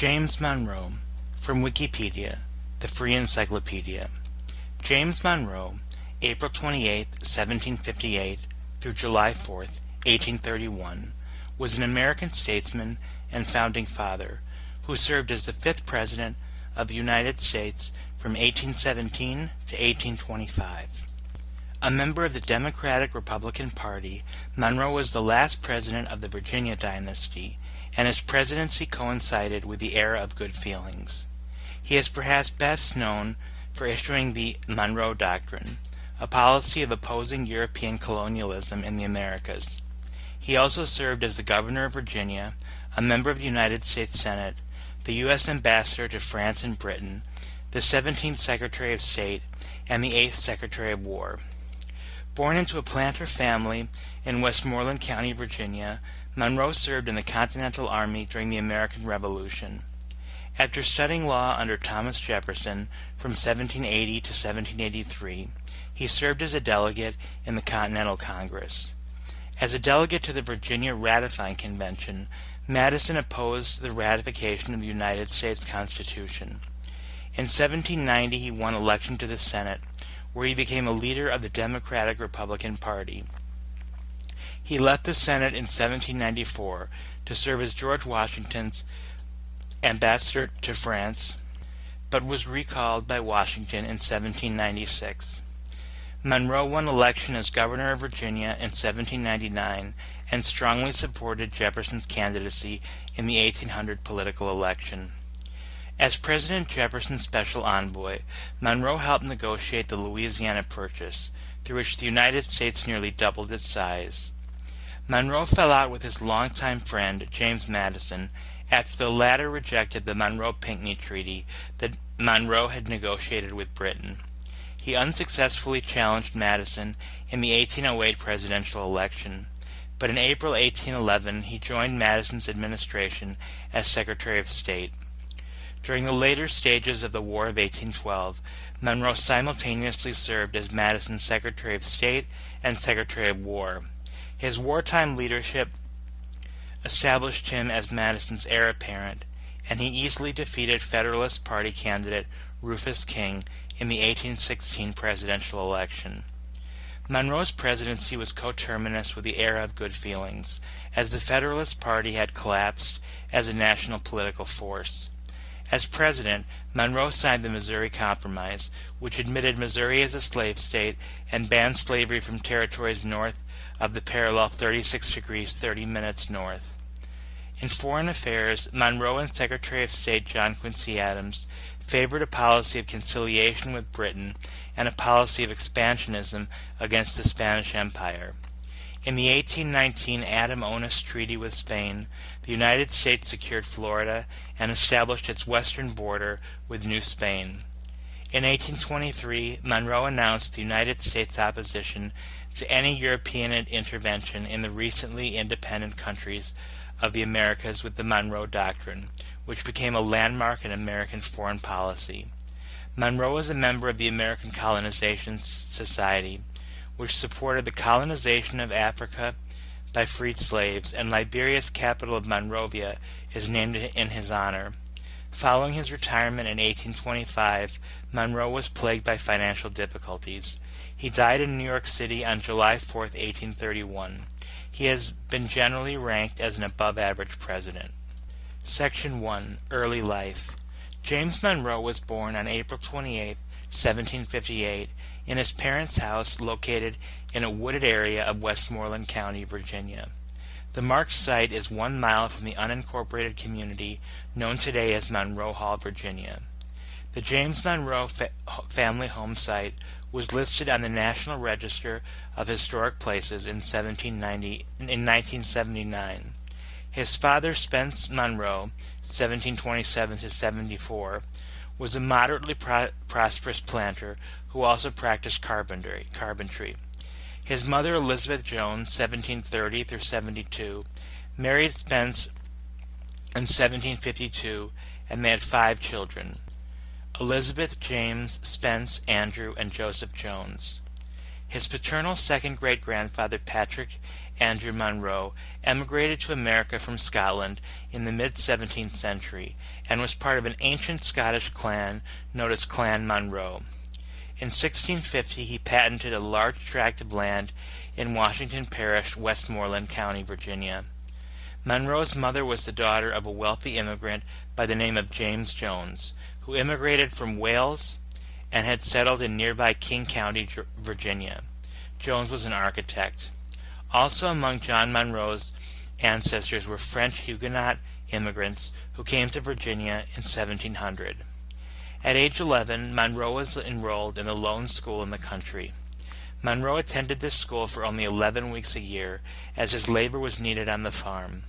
James Monroe, from Wikipedia, the free encyclopedia. James Monroe, April 28, 1758 through July 4, 1831, was an American statesman and founding father who served as the fifth President of the United States from 1817 to 1825. A member of the Democratic-Republican Party, Monroe was the last president of the Virginia dynasty, and his presidency coincided with the era of good feelings. He is perhaps best known for issuing the Monroe Doctrine, a policy of opposing European colonialism in the Americas. He also served as the governor of Virginia, a member of the United States Senate, the U.S. ambassador to France and Britain, the 17th Secretary of State, and the 8th Secretary of War. Born into a planter family in Westmoreland County, Virginia, Monroe served in the Continental Army during the American Revolution. After studying law under Thomas Jefferson from 1780 to 1783, he served as a delegate in the Continental Congress. As a delegate to the Virginia Ratifying Convention, Madison opposed the ratification of the United States Constitution. In 1790, he won election to the Senate, where he became a leader of the Democratic-Republican Party. He left the Senate in 1794 to serve as George Washington's ambassador to France, but was recalled by Washington in 1796. Monroe won election as governor of Virginia in 1799 and strongly supported Jefferson's candidacy in the 1800 political election. As President Jefferson's special envoy, Monroe helped negotiate the Louisiana Purchase, through which the United States nearly doubled its size. Monroe fell out with his longtime friend, James Madison, after the latter rejected the Monroe-Pinckney Treaty that Monroe had negotiated with Britain. He unsuccessfully challenged Madison in the 1808 presidential election, but in April 1811 he joined Madison's administration as Secretary of State. During the later stages of the War of 1812, Monroe simultaneously served as Madison's Secretary of State and Secretary of War. His wartime leadership established him as Madison's heir apparent, and he easily defeated Federalist Party candidate Rufus King in the 1816 presidential election. Monroe's presidency was coterminous with the era of good feelings, as the Federalist Party had collapsed as a national political force. As president, Monroe signed the Missouri Compromise, which admitted Missouri as a slave state and banned slavery from territories north of the parallel 36 degrees 30 minutes north. In foreign affairs, Monroe and Secretary of State John Quincy Adams favored a policy of conciliation with Britain and a policy of expansionism against the Spanish Empire. In the 1819 Adam-Onis Treaty with Spain, the United States secured Florida and established its western border with New Spain. In 1823, Monroe announced the United States' opposition to any European intervention in the recently independent countries of the Americas with the Monroe Doctrine, which became a landmark in American foreign policy. Monroe was a member of the American Colonization Society, which supported the colonization of Africa by freed slaves, and Liberia's capital of Monrovia is named in his honor. Following his retirement in 1825, Monroe was plagued by financial difficulties. He died in New York City on July 4, 1831. He has been generally ranked as an above-average president. Section 1. Early Life. James Monroe was born on April 28, 1758, in his parents' house located in a wooded area of Westmoreland County, Virginia. The marked site is 1 mile from the unincorporated community known today as Monroe Hall, Virginia. The James Monroe family home site was listed on the National Register of Historic Places in 1979. His father, Spence Monroe, 1727 to 74, was a moderately prosperous planter who also practiced carpentry. His mother, Elizabeth Jones, 1730 through 72, married Spence in 1752, and they had 5 children: Elizabeth, James, Spence, Andrew, and Joseph Jones. His paternal second great-grandfather, Patrick Andrew Monroe, emigrated to America from Scotland in the mid-17th century and was part of an ancient Scottish clan known as Clan Monroe. In 1650 he patented a large tract of land in Washington Parish, Westmoreland County, Virginia. Monroe's mother was the daughter of a wealthy immigrant by the name of James Jones, who immigrated from Wales and had settled in nearby King County, Virginia. Jones was an architect. Also among John Monroe's ancestors were French Huguenot immigrants who came to Virginia in 1700. At age 11, Monroe was enrolled in the lone school in the country. Monroe attended this school for only 11 weeks a year, as his labor was needed on the farm.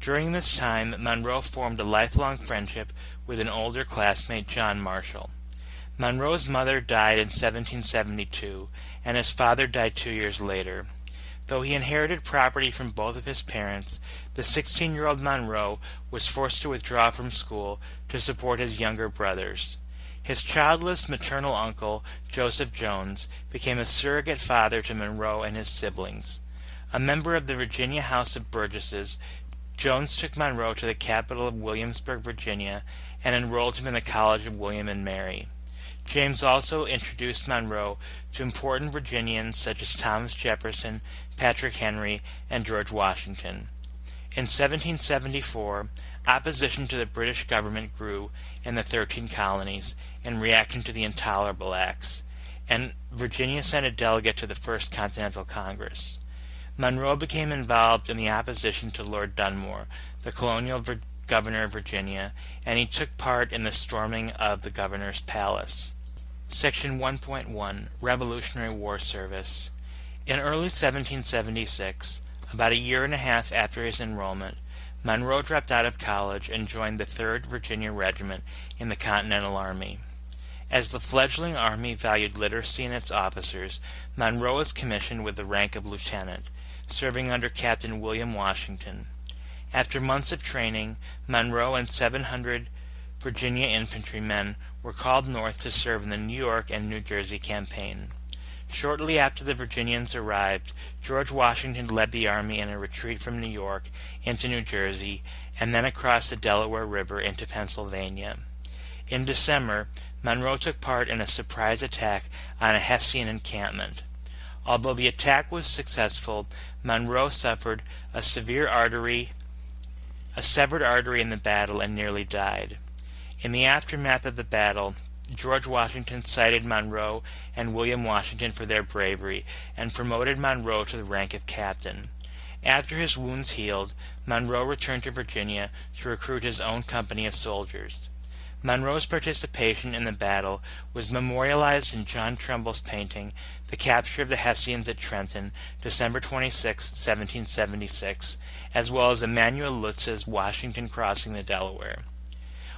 During this time, Monroe formed a lifelong friendship with an older classmate, John Marshall. Monroe's mother died in 1772, and his father died 2 years later. Though he inherited property from both of his parents, the 16-year-old Monroe was forced to withdraw from school to support his younger brothers. His childless maternal uncle, Joseph Jones, became a surrogate father to Monroe and his siblings. A member of the Virginia House of Burgesses, Jones took Monroe to the capital of Williamsburg, Virginia, and enrolled him in the College of William and Mary. James also introduced Monroe to important Virginians such as Thomas Jefferson, Patrick Henry, and George Washington. In 1774, opposition to the British government grew in the 13 colonies in reaction to the Intolerable Acts, and Virginia sent a delegate to the First Continental Congress. Monroe became involved in the opposition to Lord Dunmore, the colonial governor of Virginia, and he took part in the storming of the governor's palace. Section 1.1 Revolutionary War Service. In early 1776, about a year and a half after his enrollment, Monroe dropped out of college and joined the 3rd Virginia Regiment in the Continental Army. As the fledgling army valued literacy in its officers, Monroe was commissioned with the rank of lieutenant, serving under Captain William Washington. After months of training, Monroe and 700 Virginia infantrymen were called north to serve in the New York and New Jersey campaign. Shortly after the Virginians arrived, George Washington led the army in a retreat from New York into New Jersey and then across the Delaware River into Pennsylvania. In December, Monroe took part in a surprise attack on a Hessian encampment. Although the attack was successful, Monroe suffered a severed artery in the battle and nearly died. In the aftermath of the battle, George Washington cited Monroe and William Washington for their bravery and promoted Monroe to the rank of captain. After his wounds healed, Monroe returned to Virginia to recruit his own company of soldiers. Monroe's participation in the battle was memorialized in John Trumbull's painting, The Capture of the Hessians at Trenton, December 26, 1776, as well as Emanuel Lutz's Washington Crossing the Delaware.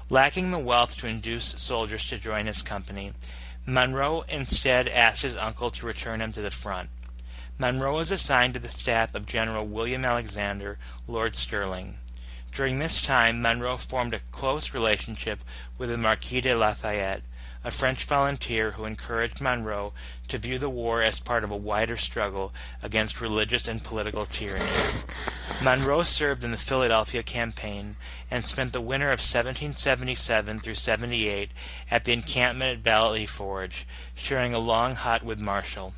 Lacking the wealth to induce soldiers to join his company, Monroe instead asked his uncle to return him to the front. Monroe was assigned to the staff of General William Alexander, Lord Stirling. During this time, Monroe formed a close relationship with the Marquis de Lafayette, a French volunteer who encouraged Monroe to view the war as part of a wider struggle against religious and political tyranny. Monroe served in the Philadelphia campaign and spent the winter of 1777 through 78 at the encampment at Valley Forge, sharing a long hut with Marshall.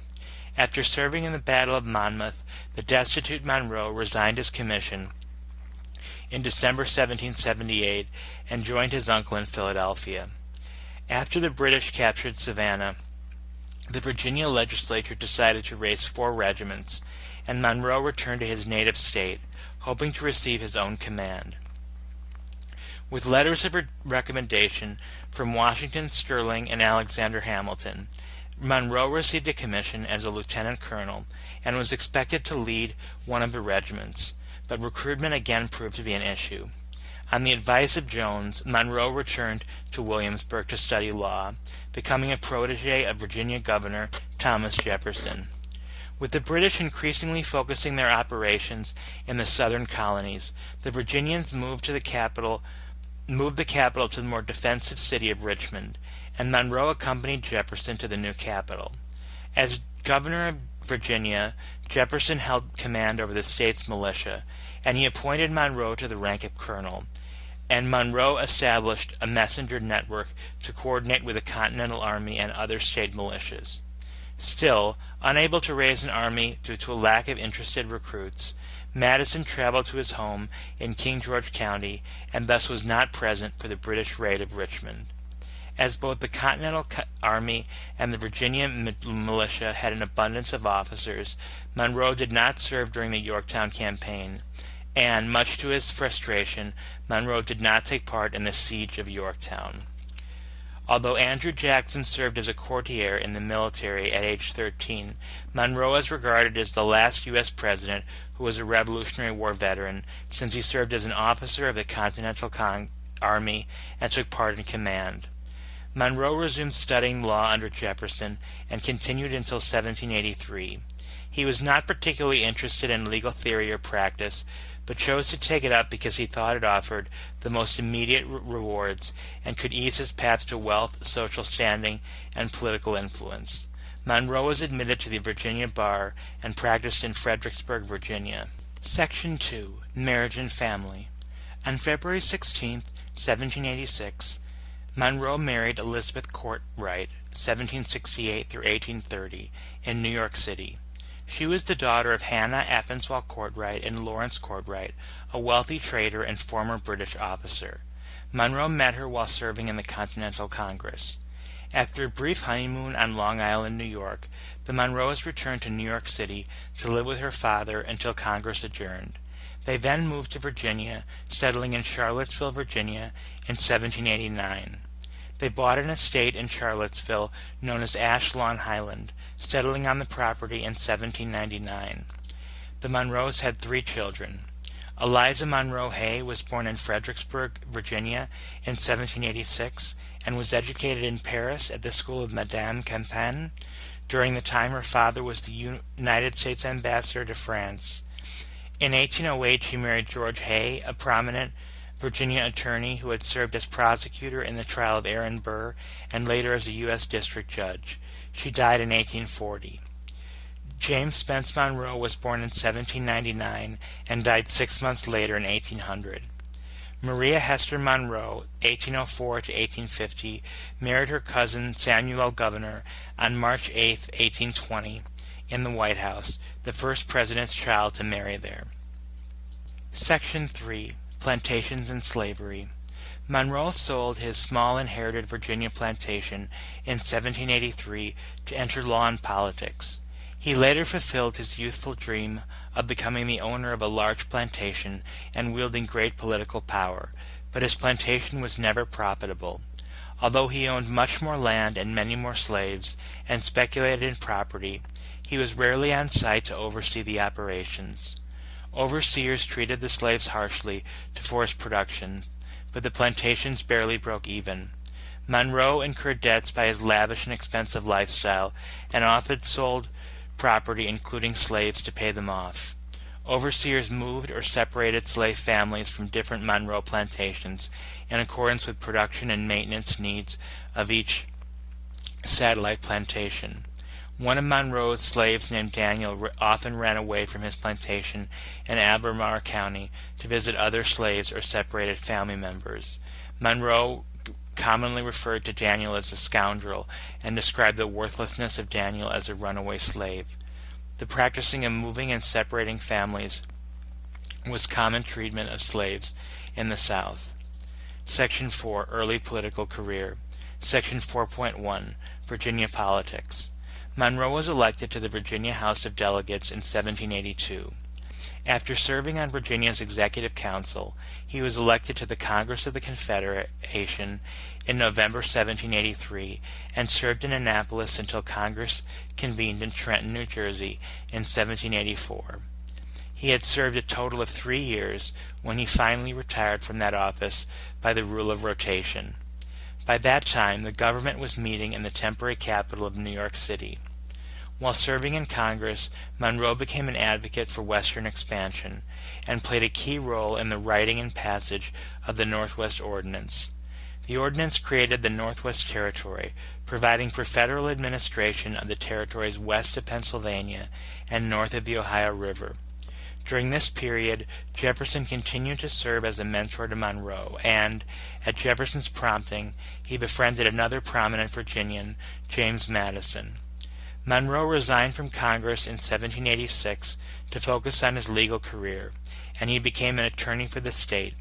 After serving in the Battle of Monmouth, the destitute Monroe resigned his commission in December 1778 and joined his uncle in Philadelphia. After the British captured Savannah, the Virginia legislature decided to raise 4 regiments, and Monroe returned to his native state, hoping to receive his own command. With letters of recommendation from Washington, Stirling, and Alexander Hamilton, Monroe received a commission as a lieutenant colonel and was expected to lead one of the regiments, but recruitment again proved to be an issue. On the advice of Jones, Monroe returned to Williamsburg to study law, becoming a protege of Virginia Governor Thomas Jefferson. With the British increasingly focusing their operations in the southern colonies, the Virginians moved the capital to the more defensive city of Richmond, and Monroe accompanied Jefferson to the new capital. As governor of Virginia, Jefferson held command over the state's militia, and he appointed Monroe to the rank of colonel, and Monroe established a messenger network to coordinate with the Continental Army and other state militias. Still, unable to raise an army due to a lack of interested recruits, Madison traveled to his home in King George County and thus was not present for the British raid of Richmond. As both the Continental Army and the Virginia militia had an abundance of officers, Monroe did not serve during the Yorktown campaign, and, much to his frustration, Monroe did not take part in the siege of Yorktown. Although Andrew Jackson served as a courtier in the military at age 13, Monroe is regarded as the last U.S. president who was a Revolutionary War veteran, since he served as an officer of the Continental Army and took part in command. Monroe resumed studying law under Jefferson and continued until 1783. He was not particularly interested in legal theory or practice, but chose to take it up because he thought it offered the most immediate rewards and could ease his path to wealth, social standing, and political influence. Monroe was admitted to the Virginia bar and practiced in Fredericksburg, Virginia. Section 2. Marriage and Family. On February 16, 1786, Monroe married Elizabeth Courtwright, 1768 through 1830, in New York City. She was the daughter of Hannah Appenswell Courtwright and Lawrence Courtwright, a wealthy trader and former British officer. Monroe met her while serving in the Continental Congress. After a brief honeymoon on Long Island, New York, the Monroes returned to New York City to live with her father until Congress adjourned. They then moved to Virginia, settling in Charlottesville, Virginia, in 1789. They bought an estate in Charlottesville known as Ashlawn Highland, settling on the property in 1799. The Monroes had 3 children. Eliza Monroe Hay was born in Fredericksburg, Virginia in 1786 and was educated in Paris at the school of Madame Campan during the time her father was the United States ambassador to France. In 1808 she married George Hay, a prominent Virginia attorney who had served as prosecutor in the trial of Aaron Burr and later as a U.S. district judge. She died in 1840. James Spence Monroe was born in 1799 and died 6 months later in 1800. Maria Hester Monroe, 1804 to 1850, married her cousin Samuel L. Governor on March 8, 1820, in the White House, the first president's child to marry there. Section 3. Plantations and Slavery. Monroe sold his small inherited Virginia plantation in 1783 to enter law and politics. He later fulfilled his youthful dream of becoming the owner of a large plantation and wielding great political power, but his plantation was never profitable. Although he owned much more land and many more slaves, and speculated in property, he was rarely on site to oversee the operations. Overseers treated the slaves harshly to force production, but the plantations barely broke even. Monroe incurred debts by his lavish and expensive lifestyle, and often sold property, including slaves, to pay them off. Overseers moved or separated slave families from different Monroe plantations in accordance with production and maintenance needs of each satellite plantation. One of Monroe's slaves named Daniel often ran away from his plantation in Albemarle County to visit other slaves or separated family members. Monroe commonly referred to Daniel as a scoundrel and described the worthlessness of Daniel as a runaway slave. The practicing of moving and separating families was common treatment of slaves in the South. Section 4. Early Political Career. Section 4.1. Virginia Politics. Monroe was elected to the Virginia House of Delegates in 1782. After serving on Virginia's Executive Council, he was elected to the Congress of the Confederation in November 1783 and served in Annapolis until Congress convened in Trenton, New Jersey in 1784. He had served a total of 3 years when he finally retired from that office by the rule of rotation. By that time, the government was meeting in the temporary capital of New York City. While serving in Congress, Monroe became an advocate for Western expansion and played a key role in the writing and passage of the Northwest Ordinance. The ordinance created the Northwest Territory, providing for federal administration of the territories west of Pennsylvania and north of the Ohio River. During this period, Jefferson continued to serve as a mentor to Monroe, and, at Jefferson's prompting, he befriended another prominent Virginian, James Madison. Monroe resigned from Congress in 1786 to focus on his legal career, and he became an attorney for the state.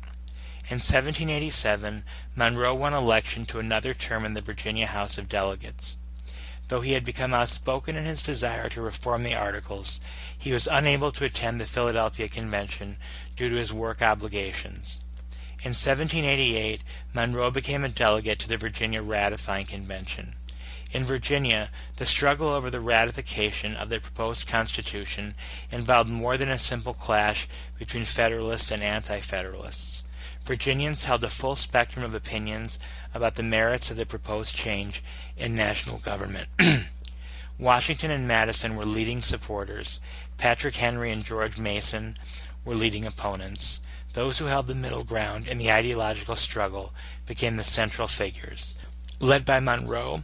In 1787, Monroe won election to another term in the Virginia House of Delegates. Though he had become outspoken in his desire to reform the Articles, he was unable to attend the Philadelphia Convention due to his work obligations. In 1788, Monroe became a delegate to the Virginia Ratifying Convention. In Virginia, the struggle over the ratification of the proposed Constitution involved more than a simple clash between Federalists and Anti-Federalists. Virginians held a full spectrum of opinions about the merits of the proposed change in national government. Washington and Madison were leading supporters. Patrick Henry and George Mason were leading opponents. Those who held the middle ground in the ideological struggle became the central figures. Led by Monroe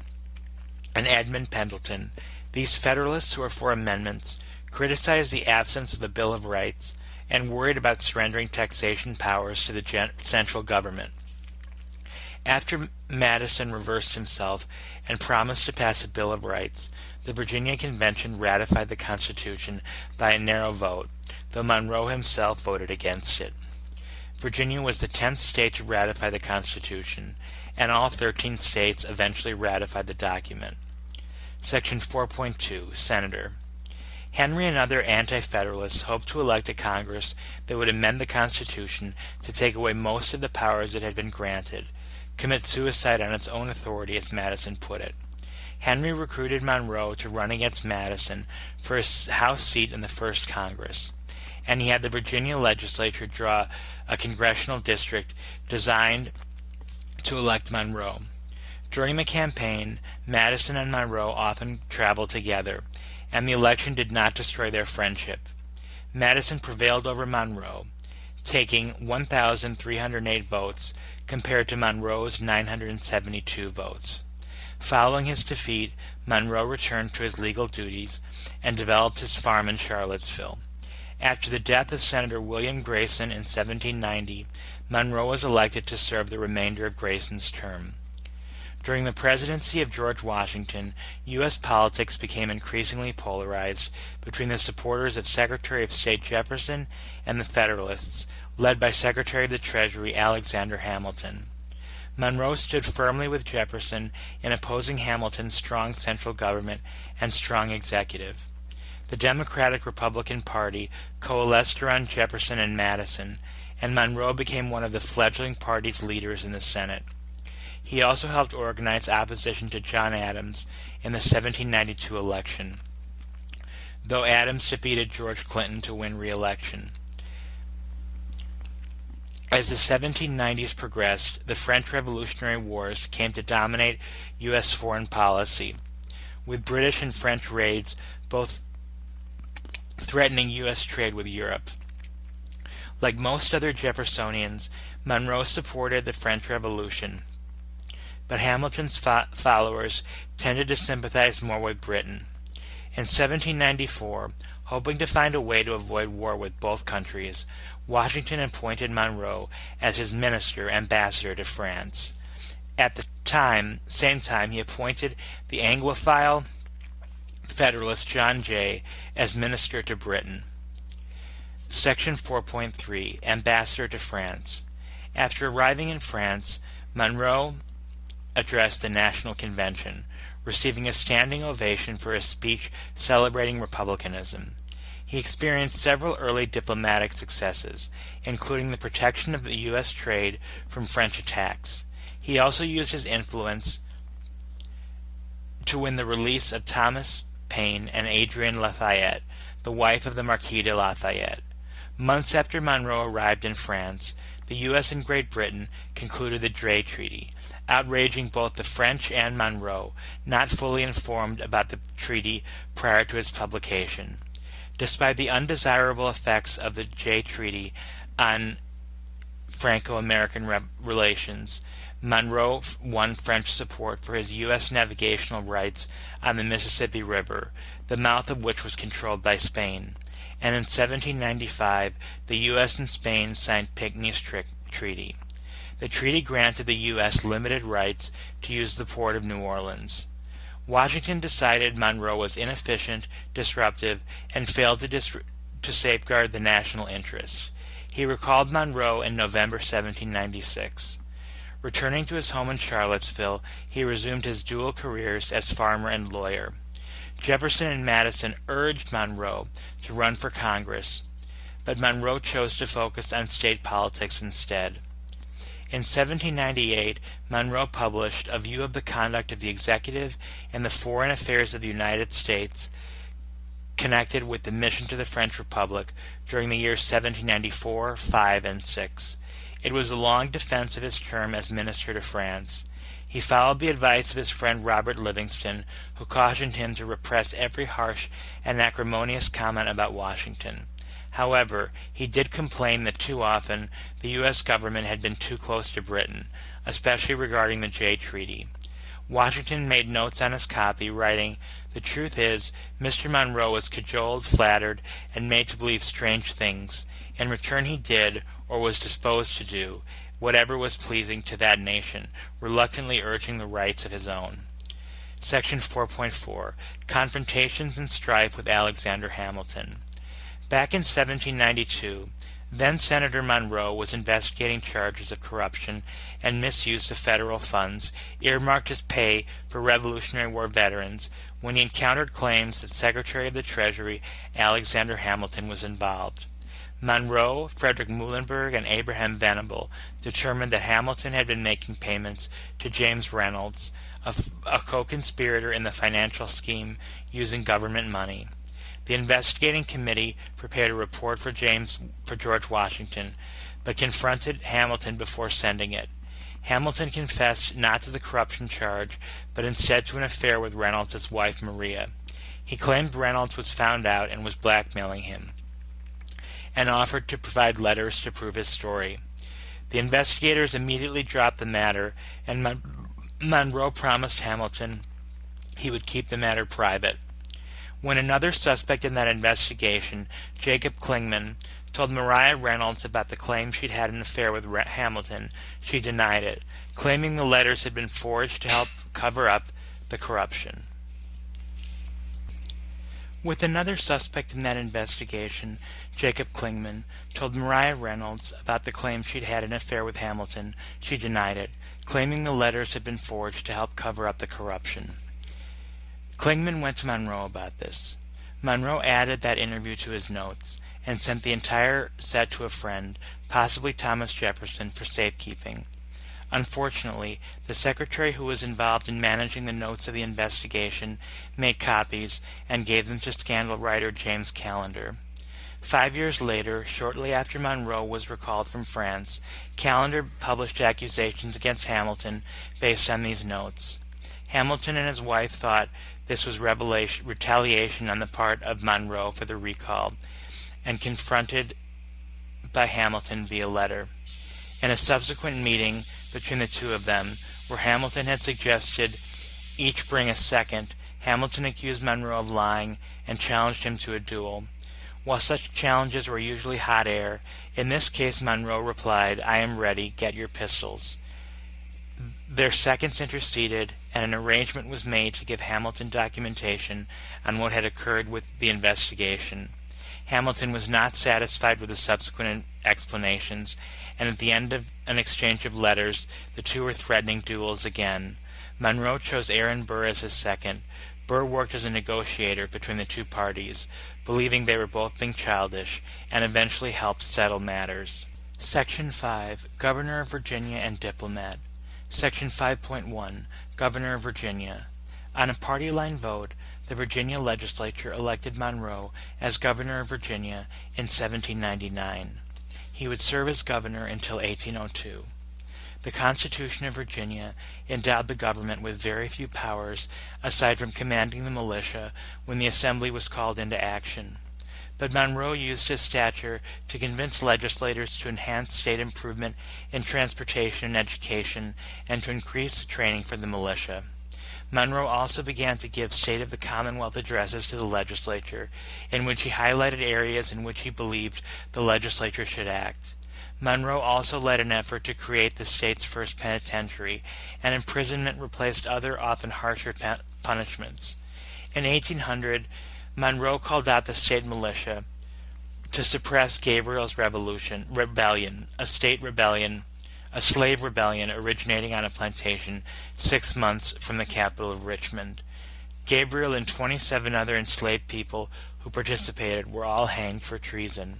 and Edmund Pendleton, these Federalists who were for amendments criticized the absence of a Bill of Rights and worried about surrendering taxation powers to the central government. After Madison reversed himself and promised to pass a Bill of Rights, the Virginia Convention ratified the Constitution by a narrow vote, though Monroe himself voted against it. Virginia was the 10th state to ratify the Constitution, and all 13 states eventually ratified the document. Section 4.2, Senator. Henry and other anti-federalists hoped to elect a Congress that would amend the Constitution to take away most of the powers it had been granted, commit suicide on its own authority, as Madison put it. Henry recruited Monroe to run against Madison for a House seat in the first Congress, and he had the Virginia legislature draw a congressional district designed to elect Monroe. During the campaign, Madison and Monroe often traveled together, and the election did not destroy their friendship. Madison prevailed over Monroe, taking 1,308 votes compared to Monroe's 972 votes. Following his defeat, Monroe returned to his legal duties and developed his farm in Charlottesville. After the death of Senator William Grayson in 1790, Monroe was elected to serve the remainder of Grayson's term. During the presidency of George Washington, U.S. politics became increasingly polarized between the supporters of Secretary of State Jefferson and the Federalists, led by Secretary of the Treasury Alexander Hamilton. Monroe stood firmly with Jefferson in opposing Hamilton's strong central government and strong executive. The Democratic-Republican Party coalesced around Jefferson and Madison, and Monroe became one of the fledgling party's leaders in the Senate. He also helped organize opposition to John Adams in the 1792 election, though Adams defeated George Clinton to win re-election. As the 1790s progressed, the French Revolutionary Wars came to dominate U.S. foreign policy, with British and French raids both threatening U.S. trade with Europe. Like most other Jeffersonians, Monroe supported the French Revolution, but Hamilton's followers tended to sympathize more with Britain. In 1794, hoping to find a way to avoid war with both countries, Washington appointed Monroe as his ambassador to France. At the same time, he appointed the Anglophile Federalist John Jay as minister to Britain. Section 4.3, Ambassador to France. After arriving in France, Monroe addressed the National Convention, receiving a standing ovation for a speech celebrating republicanism. He experienced several early diplomatic successes, including the protection of the U.S. trade from French attacks. He also used his influence to win the release of Thomas Paine and Adrienne Lafayette, the wife of the Marquis de Lafayette. Months after Monroe arrived in France, the U.S. and Great Britain concluded the Drey Treaty, outraging both the French and Monroe, not fully informed about the treaty prior to its publication. Despite the undesirable effects of the Jay Treaty on Franco-American relations, Monroe won French support for his U.S. navigational rights on the Mississippi River, the mouth of which was controlled by Spain, and in 1795 the U.S. and Spain signed Pinckney's Treaty. The treaty granted the U.S. limited rights to use the port of New Orleans. Washington decided Monroe was inefficient, disruptive, and failed to safeguard the national interest. He recalled Monroe in November 1796. Returning to his home in Charlottesville, he resumed his dual careers as farmer and lawyer. Jefferson and Madison urged Monroe to run for Congress, but Monroe chose to focus on state politics instead. In 1798, Monroe published A View of the Conduct of the Executive and the Foreign Affairs of the United States, connected with the mission to the French Republic during the years 1794, 5, and 6. It was a long defense of his term as minister to France. He followed the advice of his friend Robert Livingston, who cautioned him to repress every harsh and acrimonious comment about Washington. However, he did complain that too often the U.S. government had been too close to Britain, especially regarding the Jay Treaty. Washington made notes on his copy, writing, "The truth is, Mr. Monroe was cajoled, flattered, and made to believe strange things. In return he did, or was disposed to do, whatever was pleasing to that nation, reluctantly urging the rights of his own." Section 4.4. Confrontations and strife with Alexander Hamilton. Back in 1792, then-Senator Monroe was investigating charges of corruption and misuse of federal funds earmarked as pay for Revolutionary War veterans when he encountered claims that Secretary of the Treasury Alexander Hamilton was involved. Monroe, Frederick Muhlenberg, and Abraham Venable determined that Hamilton had been making payments to James Reynolds, a co-conspirator in the financial scheme using government money. The investigating committee prepared a report for George Washington, but confronted Hamilton before sending it. Hamilton confessed not to the corruption charge, but instead to an affair with Reynolds' wife Maria. He claimed Reynolds was found out and was blackmailing him, and offered to provide letters to prove his story. The investigators immediately dropped the matter, and Monroe promised Hamilton he would keep the matter private. When another suspect in that investigation, Jacob Clingman, told Maria Reynolds about the claim she'd had an affair with Hamilton, she denied it, claiming the letters had been forged to help cover up the corruption. With another suspect in that investigation, Jacob Clingman, told Maria Reynolds about the claim she'd had an affair with Hamilton, she denied it, claiming the letters had been forged to help cover up the corruption. Clingman went to Monroe about this. Monroe added that interview to his notes and sent the entire set to a friend, possibly Thomas Jefferson, for safekeeping. Unfortunately, the secretary who was involved in managing the notes of the investigation made copies and gave them to scandal writer James Callender. 5 years later, shortly after Monroe was recalled from France, Callender published accusations against Hamilton based on these notes. Hamilton and his wife thought this was retaliation on the part of Monroe for the recall, and confronted by Hamilton via letter. In a subsequent meeting between the two of them, where Hamilton had suggested each bring a second, Hamilton accused Monroe of lying and challenged him to a duel. While such challenges were usually hot air, in this case Monroe replied, "I am ready, get your pistols." Their seconds interceded, and an arrangement was made to give Hamilton documentation on what had occurred with the investigation. Hamilton was not satisfied with the subsequent explanations, and at the end of an exchange of letters, the two were threatening duels again. Monroe chose Aaron Burr as his second. Burr worked as a negotiator between the two parties, believing they were both being childish, and eventually helped settle matters. Section 5. Governor of Virginia and Diplomat. Section 5.1. Governor of Virginia. On a party-line vote, the Virginia legislature elected Monroe as governor of Virginia in 1799. He would serve as governor until 1802. The Constitution of Virginia endowed the government with very few powers aside from commanding the militia when the assembly was called into action. but Monroe used his stature to convince legislators to enhance state improvement in transportation and education and to increase the training for the militia. Monroe also began to give State of the Commonwealth addresses to the legislature, in which he highlighted areas in which he believed the legislature should act. Monroe also led an effort to create the state's first penitentiary, and imprisonment replaced other, often harsher punishments. In 1800, Monroe called out the state militia to suppress Gabriel's rebellion, a slave rebellion originating on a plantation 6 months from the capital of Richmond. Gabriel and 27 other enslaved people who participated were all hanged for treason.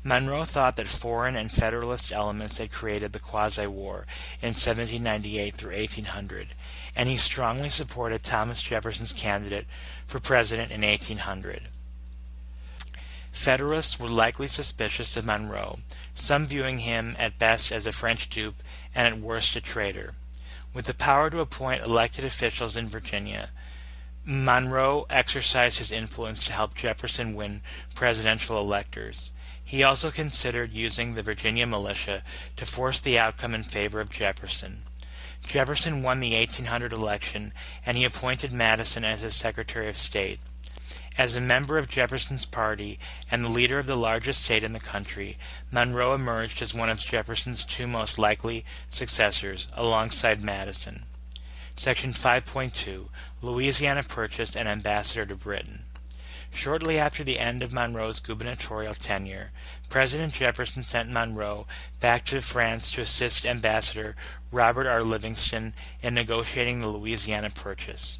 Monroe thought that foreign and Federalist elements had created the quasi-war in 1798 through 1800, and he strongly supported Thomas Jefferson's candidate for president in 1800. Federalists were likely suspicious of Monroe, some viewing him at best as a French dupe and at worst a traitor. With the power to appoint elected officials in Virginia, Monroe exercised his influence to help Jefferson win presidential electors. He also considered using the Virginia militia to force the outcome in favor of Jefferson. Jefferson won the 1800 election, and he appointed Madison as his Secretary of State. As a member of Jefferson's party and the leader of the largest state in the country, Monroe emerged as one of Jefferson's two most likely successors, alongside Madison. Section 5.2, Louisiana Purchase and Ambassador to Britain. Shortly after the end of Monroe's gubernatorial tenure, President Jefferson sent Monroe back to France to assist Ambassador Robert R. Livingston in negotiating the Louisiana Purchase.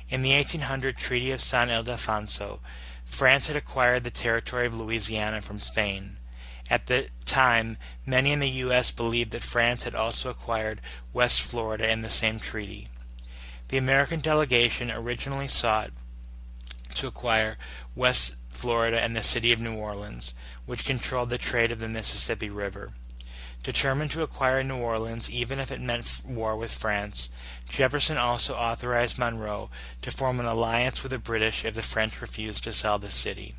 In the 1800 Treaty of San Ildefonso, France had acquired the territory of Louisiana from Spain. At the time, many in the U.S. believed that France had also acquired West Florida in the same treaty. The American delegation originally sought to acquire West Florida and the city of New Orleans, which controlled the trade of the Mississippi River. Determined to acquire New Orleans even if it meant war with France, Jefferson also authorized Monroe to form an alliance with the British if the French refused to sell the city.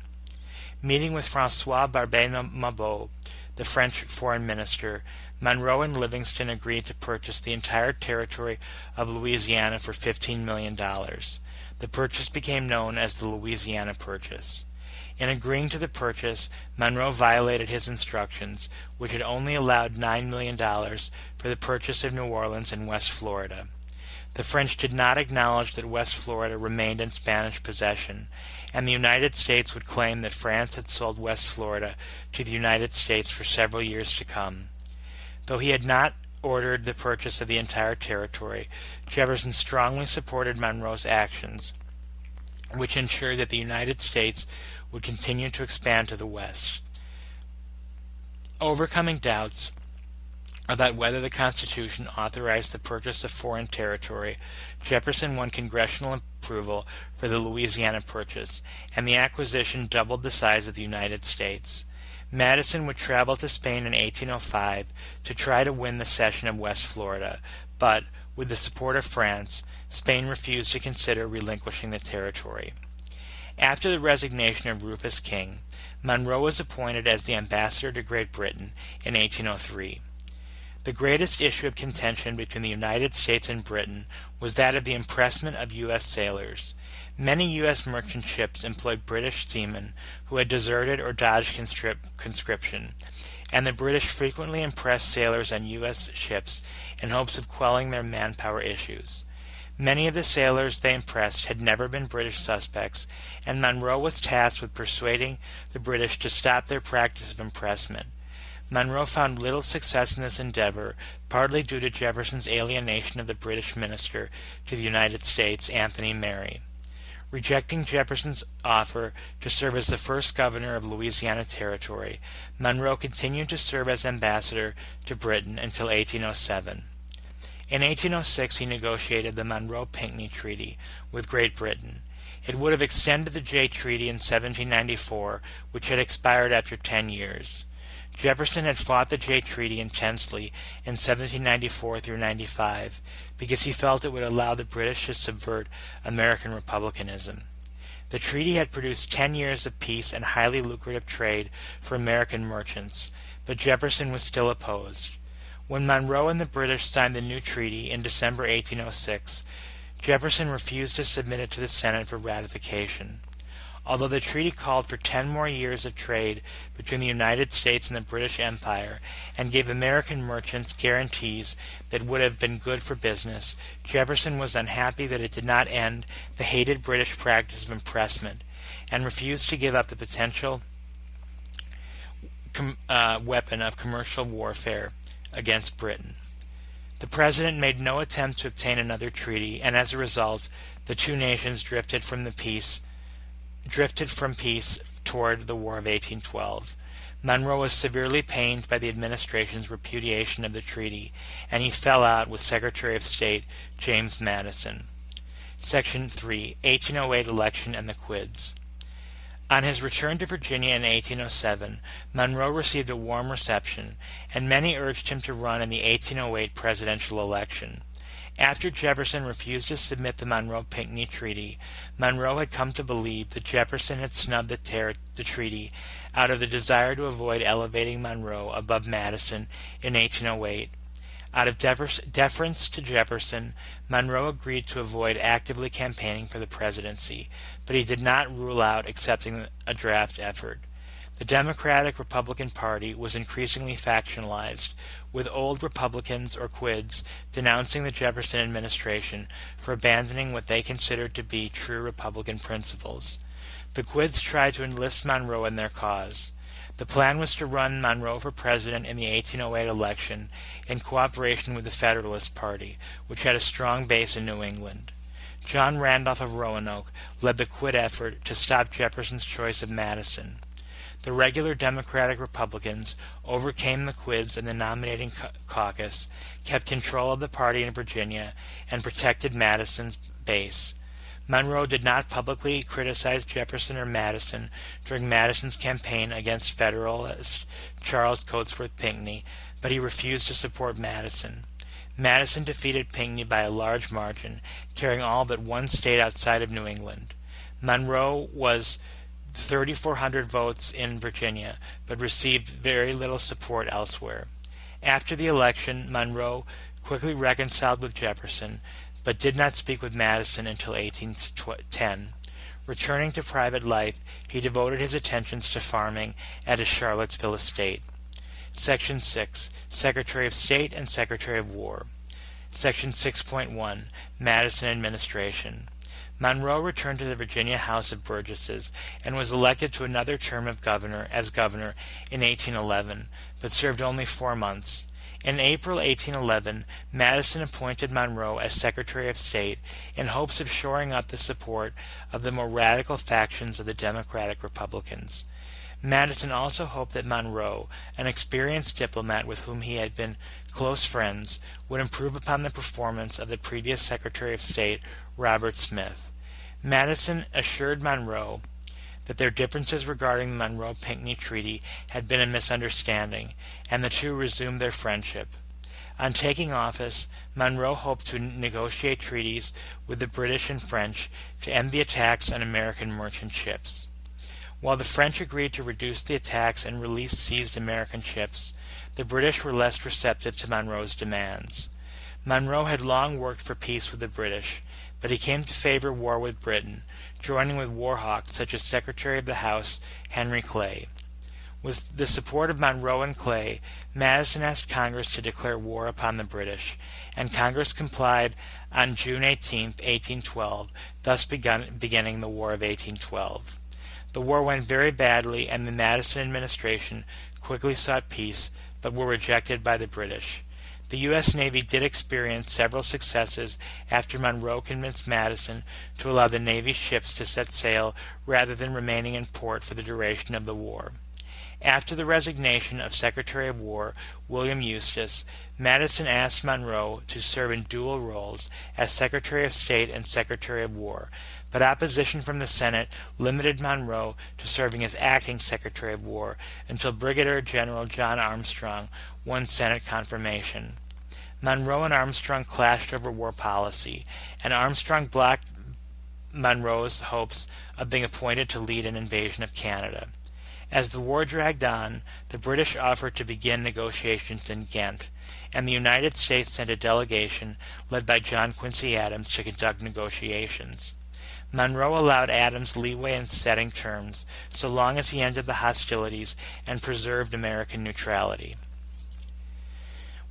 Meeting with François Barbé-Mabeuf, the French foreign minister, Monroe and Livingston agreed to purchase the entire territory of Louisiana for $15 million. The purchase became known as the Louisiana Purchase. In agreeing to the purchase, Monroe violated his instructions, which had only allowed $9 million for the purchase of New Orleans and West Florida. The French did not acknowledge that West Florida remained in Spanish possession, and the United States would claim that France had sold West Florida to the United States for several years to come. Though he had not ordered the purchase of the entire territory, Jefferson strongly supported Monroe's actions, which ensured that the United States would continue to expand to the west. Overcoming doubts about whether the Constitution authorized the purchase of foreign territory, Jefferson won congressional approval for the Louisiana Purchase, and the acquisition doubled the size of the United States. Madison would travel to Spain in 1805 to try to win the cession of West Florida, but, with the support of France, Spain refused to consider relinquishing the territory. After the resignation of Rufus King, Monroe was appointed as the ambassador to Great Britain in 1803. The greatest issue of contention between the United States and Britain was that of the impressment of U.S. sailors. Many U.S. merchant ships employed British seamen who had deserted or dodged conscription, and the British frequently impressed sailors on U.S. ships in hopes of quelling their manpower issues. Many of the sailors they impressed had never been British suspects, and Monroe was tasked with persuading the British to stop their practice of impressment. Monroe found little success in this endeavor, partly due to Jefferson's alienation of the British minister to the United States, Anthony Merry. Rejecting Jefferson's offer to serve as the first governor of Louisiana Territory, Monroe continued to serve as ambassador to Britain until 1807. In 1806 he negotiated the Monroe-Pinckney Treaty with Great Britain. It would have extended the Jay Treaty in 1794, which had expired after 10 years. Jefferson had fought the Jay Treaty intensely in 1794 through 95 because he felt it would allow the British to subvert American republicanism. The treaty had produced 10 years of peace and highly lucrative trade for American merchants, but Jefferson was still opposed. When Monroe and the British signed the new treaty in December 1806, Jefferson refused to submit it to the Senate for ratification. Although the treaty called for 10 more years of trade between the United States and the British Empire and gave American merchants guarantees that would have been good for business, Jefferson was unhappy that it did not end the hated British practice of impressment and refused to give up the potential weapon of commercial warfare against Britain. The president made no attempt to obtain another treaty, and as a result, the two nations drifted from peace toward the War of 1812. Monroe was severely pained by the administration's repudiation of the treaty, and he fell out with Secretary of State James Madison. Section 3. 1808 Election and the Quids. On his return to Virginia in 1807, Monroe received a warm reception, and many urged him to run in the 1808 presidential election. After Jefferson refused to submit the Monroe-Pinckney Treaty, Monroe had come to believe that Jefferson had snubbed the treaty out of the desire to avoid elevating Monroe above Madison in 1808. Out of deference to Jefferson, Monroe agreed to avoid actively campaigning for the presidency, but he did not rule out accepting a draft effort. The Democratic-Republican Party was increasingly factionalized, with old Republicans or Quids denouncing the Jefferson administration for abandoning what they considered to be true Republican principles. The Quids tried to enlist Monroe in their cause. The plan was to run Monroe for president in the 1808 election in cooperation with the Federalist Party, which had a strong base in New England. John Randolph of Roanoke led the Quid effort to stop Jefferson's choice of Madison. The regular Democratic Republicans overcame the Quids in the nominating caucus, kept control of the party in Virginia, and protected Madison's base. Monroe did not publicly criticize Jefferson or Madison during Madison's campaign against Federalist Charles Cotesworth Pinckney, but he refused to support Madison. Madison defeated Pinckney by a large margin, carrying all but one state outside of New England. Monroe was 3,400 votes in Virginia, but received very little support elsewhere. After the election, Monroe quickly reconciled with Jefferson, but did not speak with Madison until 1810. Returning to private life, he devoted his attentions to farming at his Charlottesville estate. Section 6. Secretary of State and Secretary of War. Section 6.1. Madison Administration. Monroe returned to the Virginia House of Burgesses and was elected to another term of governor in 1811, but served only 4 months. In April 1811, Madison appointed Monroe as Secretary of State in hopes of shoring up the support of the more radical factions of the Democratic Republicans. Madison also hoped that Monroe, an experienced diplomat with whom he had been close friends, would improve upon the performance of the previous Secretary of State, Robert Smith. Madison assured Monroe that their differences regarding the Monroe-Pinckney Treaty had been a misunderstanding, and the two resumed their friendship. On taking office, Monroe hoped to negotiate treaties with the British and French to end the attacks on American merchant ships. While the French agreed to reduce the attacks and release seized American ships, the British were less receptive to Monroe's demands. Monroe had long worked for peace with the British, but he came to favor war with Britain, joining with war hawks such as Secretary of the House Henry Clay. With the support of Monroe and Clay, Madison asked Congress to declare war upon the British, and Congress complied on June 18, 1812, thus beginning the War of 1812. The war went very badly, and the Madison administration quickly sought peace, but were rejected by the British. The U.S. Navy did experience several successes after Monroe convinced Madison to allow the Navy's ships to set sail rather than remaining in port for the duration of the war. After the resignation of Secretary of War William Eustis, Madison asked Monroe to serve in dual roles as Secretary of State and Secretary of War, but opposition from the Senate limited Monroe to serving as acting Secretary of War until Brigadier General John Armstrong won Senate confirmation. Monroe and Armstrong clashed over war policy, and Armstrong blocked Monroe's hopes of being appointed to lead an invasion of Canada. As the war dragged on, the British offered to begin negotiations in Ghent, and the United States sent a delegation led by John Quincy Adams to conduct negotiations. Monroe allowed Adams leeway in setting terms, so long as he ended the hostilities and preserved American neutrality.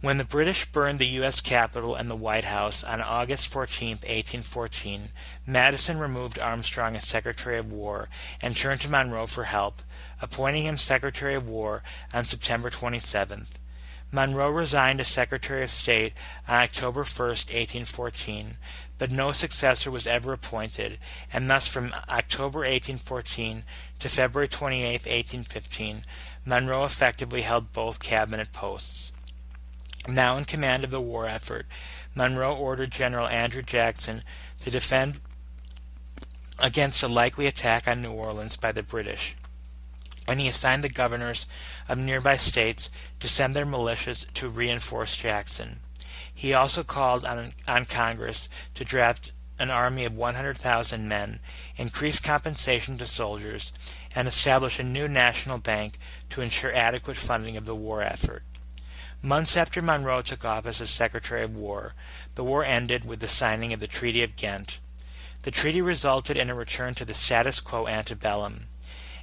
When the British burned the U.S. Capitol and the White House on August 14, 1814, Madison removed Armstrong as Secretary of War and turned to Monroe for help, appointing him Secretary of War on September 27th. Monroe resigned as Secretary of State on October 1, 1814, but no successor was ever appointed, and thus from October 1814 to February 28, 1815, Monroe effectively held both cabinet posts. Now in command of the war effort, Monroe ordered General Andrew Jackson to defend against a likely attack on New Orleans by the British, and he assigned the governors of nearby states to send their militias to reinforce Jackson. He also called on Congress to draft an army of 100,000 men, increase compensation to soldiers, and establish a new national bank to ensure adequate funding of the war effort. Months after Monroe took office as Secretary of War, the war ended with the signing of the Treaty of Ghent. The treaty resulted in a return to the status quo ante bellum,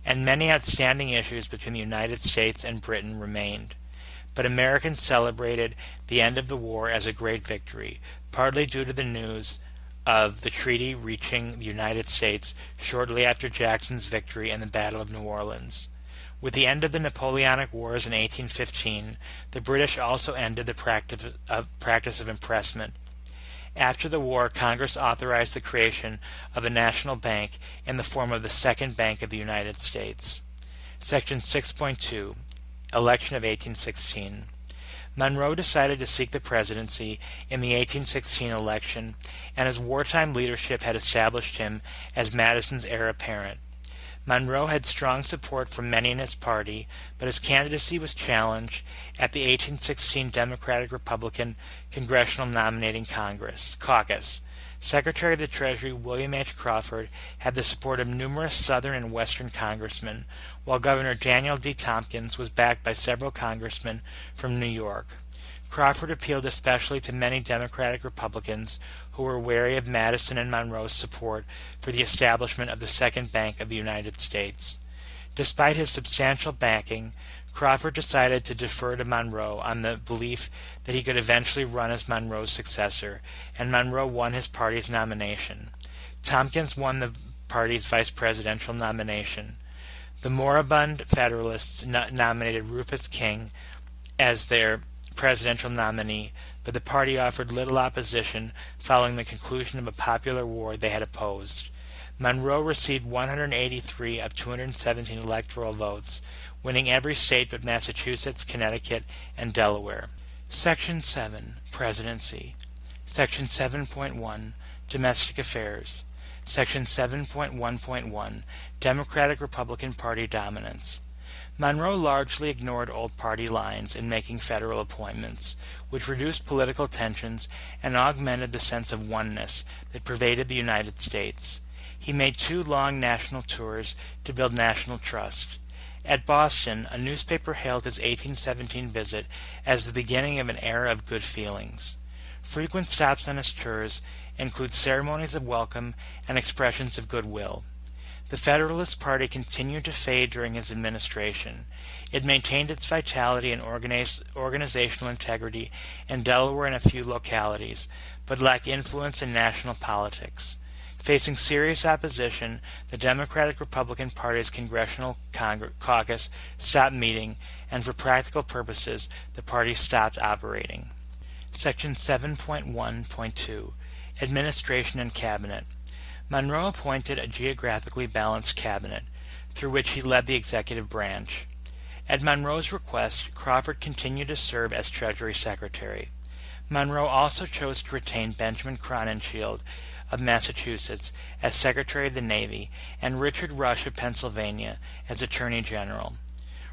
and many outstanding issues between the United States and Britain remained. But Americans celebrated the end of the war as a great victory, partly due to the news of the treaty reaching the United States shortly after Jackson's victory in the Battle of New Orleans. With the end of the Napoleonic Wars in 1815, the British also ended the practice of impressment. After the war, Congress authorized the creation of a national bank in the form of the Second Bank of the United States. Section 6.2, Election of 1816. Monroe decided to seek the presidency in the 1816 election, and his wartime leadership had established him as Madison's heir apparent. Monroe had strong support from many in his party, but his candidacy was challenged at the 1816 Democratic-Republican Congressional Nominating Caucus. Secretary of the Treasury William H. Crawford had the support of numerous Southern and Western congressmen, while Governor Daniel D. Tompkins was backed by several congressmen from New York. Crawford appealed especially to many Democratic Republicans who were wary of Madison and Monroe's support for the establishment of the Second Bank of the United States. Despite his substantial backing, Crawford decided to defer to Monroe on the belief that he could eventually run as Monroe's successor, and Monroe won his party's nomination. Tompkins won the party's vice presidential nomination. The moribund Federalists nominated Rufus King as their presidential nominee, but the party offered little opposition following the conclusion of a popular war they had opposed. Monroe received 183 of 217 electoral votes, winning every state but Massachusetts, Connecticut, and Delaware. Section 7, Presidency. Section 7.1, Domestic Affairs. Section 7.1.1, Democratic-Republican Party Dominance. Monroe largely ignored old party lines in making federal appointments, which reduced political tensions and augmented the sense of oneness that pervaded the United States. He made 2 long national tours to build national trust. At Boston, a newspaper hailed his 1817 visit as the beginning of an era of good feelings. Frequent stops on his tours include ceremonies of welcome and expressions of goodwill. The Federalist Party continued to fade during his administration. It maintained its vitality and organizational integrity in Delaware and a few localities, but lacked influence in national politics. Facing serious opposition, the Democratic-Republican Party's Congressional Caucus stopped meeting, and for practical purposes, the party stopped operating. Section 7.1.2, Administration and Cabinet. Monroe appointed a geographically balanced cabinet, through which he led the executive branch. At Monroe's request, Crawford continued to serve as Treasury Secretary. Monroe also chose to retain Benjamin Crowninshield of Massachusetts as Secretary of the Navy and Richard Rush of Pennsylvania as Attorney General.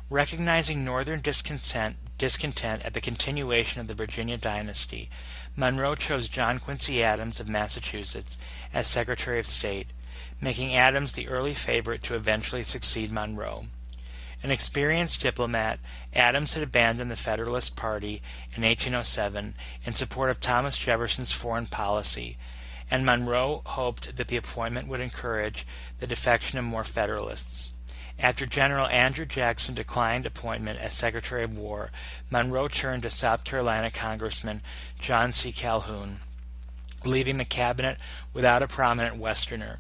Recognizing Northern discontent discontent at the continuation of the Virginia dynasty, Monroe chose John Quincy Adams of Massachusetts as Secretary of State, making Adams the early favorite to eventually succeed Monroe. An experienced diplomat, Adams had abandoned the Federalist Party in 1807 in support of Thomas Jefferson's foreign policy, and Monroe hoped that the appointment would encourage the defection of more Federalists. After General Andrew Jackson declined appointment as Secretary of War, Monroe turned to South Carolina Congressman John C. Calhoun, leaving the cabinet without a prominent Westerner.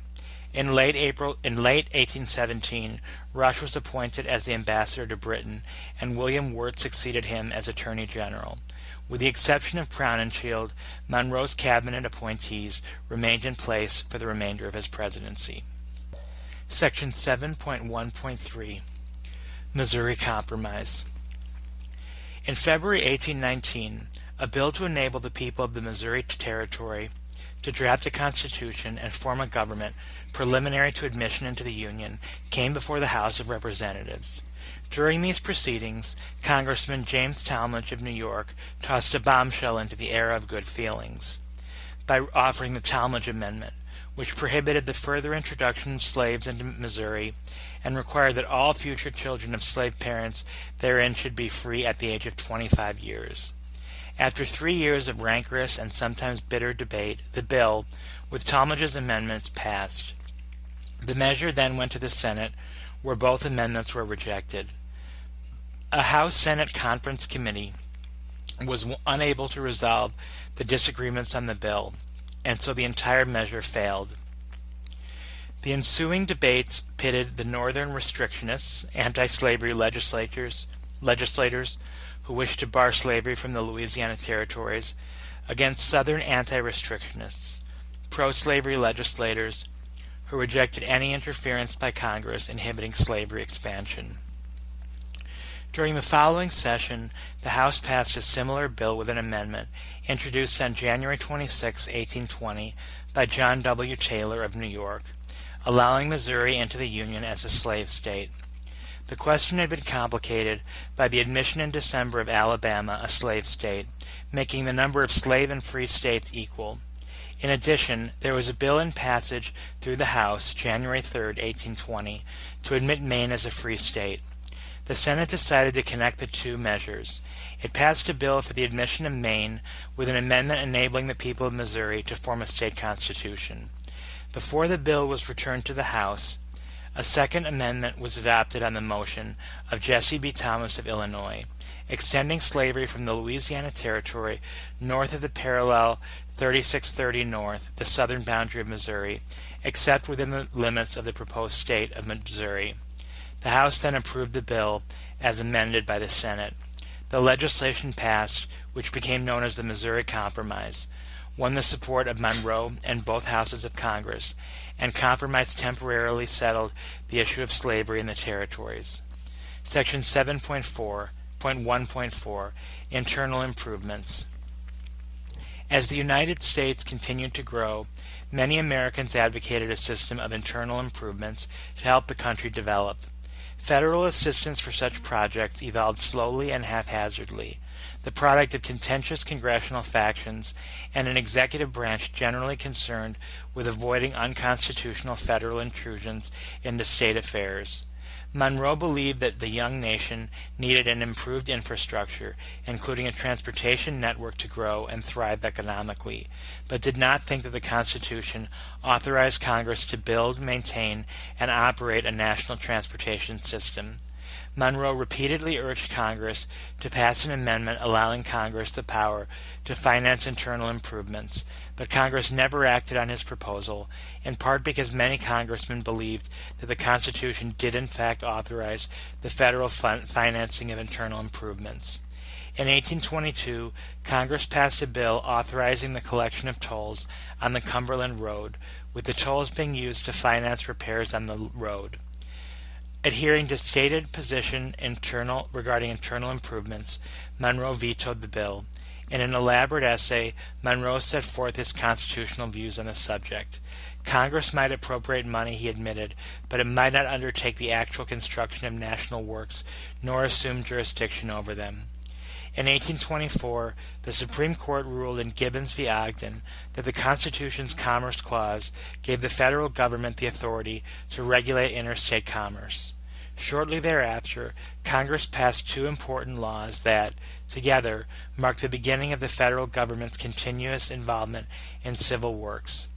In late 1817, Rush was appointed as the ambassador to Britain, and William Wirt succeeded him as Attorney General. With the exception of Crowninshield, Monroe's cabinet appointees remained in place for the remainder of his presidency. Section 7.1.3 Missouri Compromise. In February 1819, a bill to enable the people of the Missouri Territory to draft a constitution and form a government preliminary to admission into the Union came before the House of Representatives. During these proceedings, Congressman James Talmadge of New York tossed a bombshell into the air of good feelings by offering the Talmadge Amendment, which prohibited the further introduction of slaves into Missouri and required that all future children of slave parents therein should be free at the age of 25 years. After 3 years of rancorous and sometimes bitter debate, the bill, with Talmadge's amendments, passed. The measure then went to the Senate, where both amendments were rejected. A House-Senate Conference Committee was unable to resolve the disagreements on the bill, and so the entire measure failed. The ensuing debates pitted the Northern restrictionists, anti-slavery legislators who wished to bar slavery from the Louisiana territories, against Southern anti-restrictionists, pro-slavery legislators who rejected any interference by Congress inhibiting slavery expansion. During the following session, the House passed a similar bill with an amendment introduced on January 26, 1820, by John W. Taylor of New York, allowing Missouri into the Union as a slave state. The question had been complicated by the admission in December of Alabama, a slave state, making the number of slave and free states equal. In addition, there was a bill in passage through the House, January 3, 1820, to admit Maine as a free state. The Senate decided to connect the two measures. It passed a bill for the admission of Maine with an amendment enabling the people of Missouri to form a state constitution. Before the bill was returned to the House, a second amendment was adopted on the motion of Jesse B. Thomas of Illinois, extending slavery from the Louisiana Territory north of the parallel 3630 north, the southern boundary of Missouri, except within the limits of the proposed state of Missouri. The House then approved the bill as amended by the Senate. The legislation passed, which became known as the Missouri Compromise, won the support of Monroe and both houses of Congress, and compromise temporarily settled the issue of slavery in the territories. Section 7.4.1.4 Internal Improvements. As the United States continued to grow, many Americans advocated a system of internal improvements to help the country develop. Federal assistance for such projects evolved slowly and haphazardly, the product of contentious congressional factions and an executive branch generally concerned with avoiding unconstitutional federal intrusions into state affairs. Monroe believed that the young nation needed an improved infrastructure, including a transportation network to grow and thrive economically, but did not think that the Constitution authorized Congress to build, maintain, and operate a national transportation system. Monroe repeatedly urged Congress to pass an amendment allowing Congress the power to finance internal improvements, but Congress never acted on his proposal, in part because many congressmen believed that the Constitution did in fact authorize the federal financing of internal improvements. In 1822, Congress passed a bill authorizing the collection of tolls on the Cumberland Road, with the tolls being used to finance repairs on the road. Adhering to stated position regarding internal improvements, Monroe vetoed the bill. In an elaborate essay, Monroe set forth his constitutional views on the subject. Congress might appropriate money, he admitted, but it might not undertake the actual construction of national works, nor assume jurisdiction over them. In 1824, the Supreme Court ruled in Gibbons v. Ogden that the Constitution's Commerce Clause gave the federal government the authority to regulate interstate commerce. Shortly thereafter, Congress passed two important laws that, together, marked the beginning of the federal government's continuous involvement in civil works.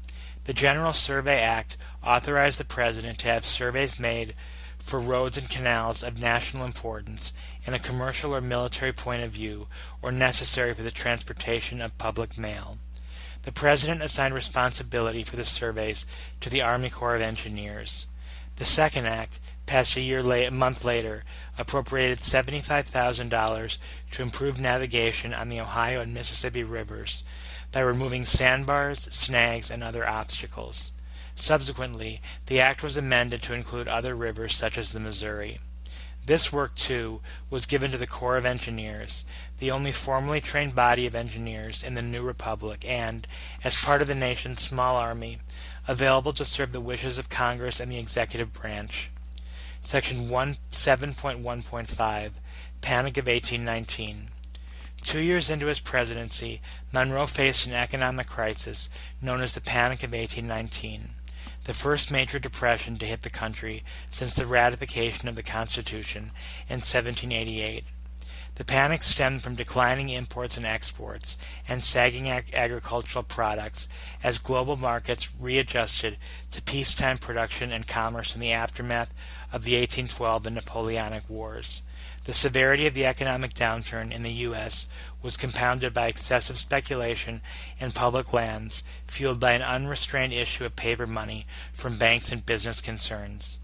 The General Survey Act authorized the President to have surveys made for roads and canals of national importance in a commercial or military point of view or necessary for the transportation of public mail. The President assigned responsibility for the surveys to the Army Corps of Engineers. The Second Act, passed a month later, appropriated $75,000 to improve navigation on the Ohio and Mississippi rivers by removing sandbars, snags, and other obstacles. Subsequently, the act was amended to include other rivers such as the Missouri. This work, too, was given to the Corps of Engineers, the only formally trained body of engineers in the new republic and, as part of the nation's small army, available to serve the wishes of Congress and the executive branch. Section 7.1.5, Panic of 1819. 2 years into his presidency, Monroe faced an economic crisis known as the Panic of 1819, the first major depression to hit the country since the ratification of the Constitution in 1788. The panic stemmed from declining imports and exports and sagging agricultural products as global markets readjusted to peacetime production and commerce in the aftermath of the 1812 and Napoleonic Wars. The severity of the economic downturn in the U.S. was compounded by excessive speculation in public lands, fueled by an unrestrained issue of paper money from banks and business concerns.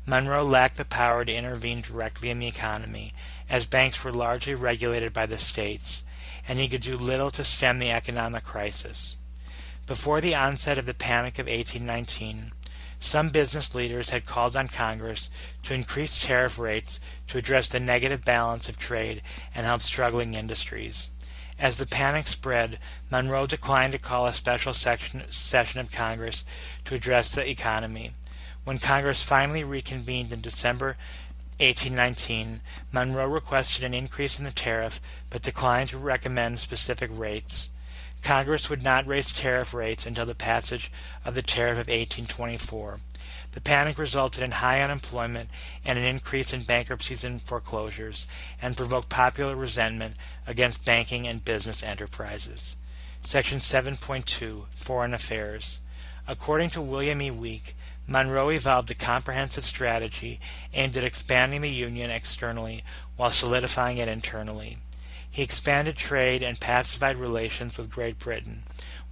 Monroe lacked the power to intervene directly in the economy, as banks were largely regulated by the states, and he could do little to stem the economic crisis. Before the onset of the Panic of 1819, some business leaders had called on Congress to increase tariff rates to address the negative balance of trade and help struggling industries. As the panic spread, Monroe declined to call a special session of Congress to address the economy. When Congress finally reconvened in December 1819, Monroe requested an increase in the tariff but declined to recommend specific rates. Congress would not raise tariff rates until the passage of the Tariff of 1824. The panic resulted in high unemployment and an increase in bankruptcies and foreclosures, and provoked popular resentment against banking and business enterprises. Section 7.2, Foreign Affairs. According to William E. Week, Monroe evolved a comprehensive strategy aimed at expanding the Union externally while solidifying it internally. He expanded trade and pacified relations with Great Britain,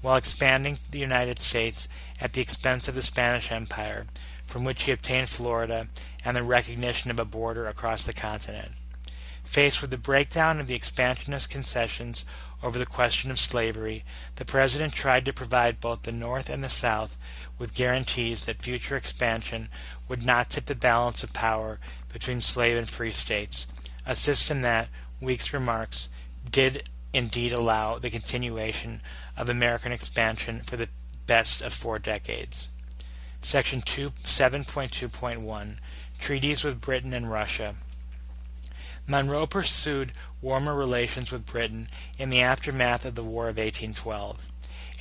while expanding the United States at the expense of the Spanish Empire, from which he obtained Florida and the recognition of a border across the continent. Faced with the breakdown of the expansionist concessions over the question of slavery, the President tried to provide both the North and the South with guarantees that future expansion would not tip the balance of power between slave and free states, a system that, Weeks remarks, did indeed allow the continuation of American expansion for the best of 4 decades. Section 7.2.1, Treaties with Britain and Russia. Monroe pursued warmer relations with Britain in the aftermath of the War of 1812.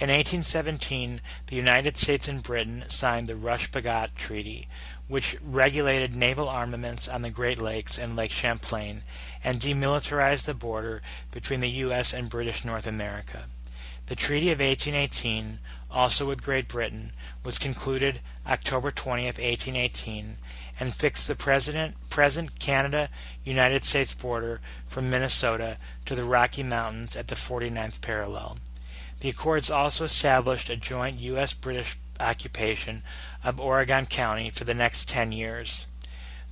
In 1817, the United States and Britain signed the Rush-Bagot Treaty, which regulated naval armaments on the Great Lakes and Lake Champlain and demilitarized the border between the U.S. and British North America. The Treaty of 1818, also with Great Britain, was concluded October 20, 1818, and fixed the present Canada-United States border from Minnesota to the Rocky Mountains at the 49th parallel. The accords also established a joint U.S.-British occupation of Oregon County for the next 10 years.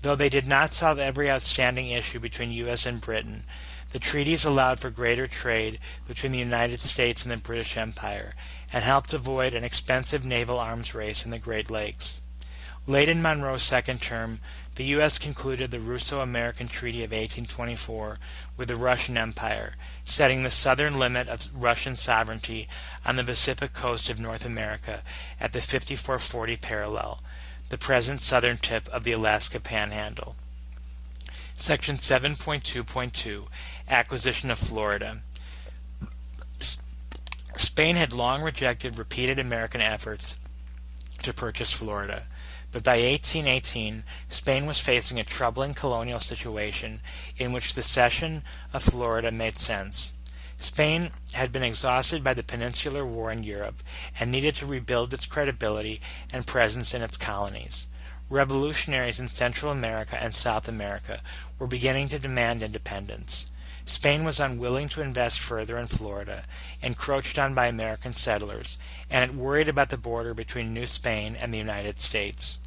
Though they did not solve every outstanding issue between U.S. and Britain, the treaties allowed for greater trade between the United States and the British Empire and helped avoid an expensive naval arms race in the Great Lakes. Late in Monroe's second term, the U.S. concluded the Russo-American Treaty of 1824 with the Russian Empire, setting the southern limit of Russian sovereignty on the Pacific coast of North America at the 5440 parallel, the present southern tip of the Alaska Panhandle. Section 7.2.2 Acquisition of Florida. Spain had long rejected repeated American efforts to purchase Florida, but by 1818 Spain was facing a troubling colonial situation in which the cession of Florida made sense. Spain had been exhausted by the Peninsular War in Europe and needed to rebuild its credibility and presence in its colonies. Revolutionaries in Central America and South America were beginning to demand independence. Spain was unwilling to invest further in Florida, encroached on by American settlers, and it worried about the border between New Spain and the United States.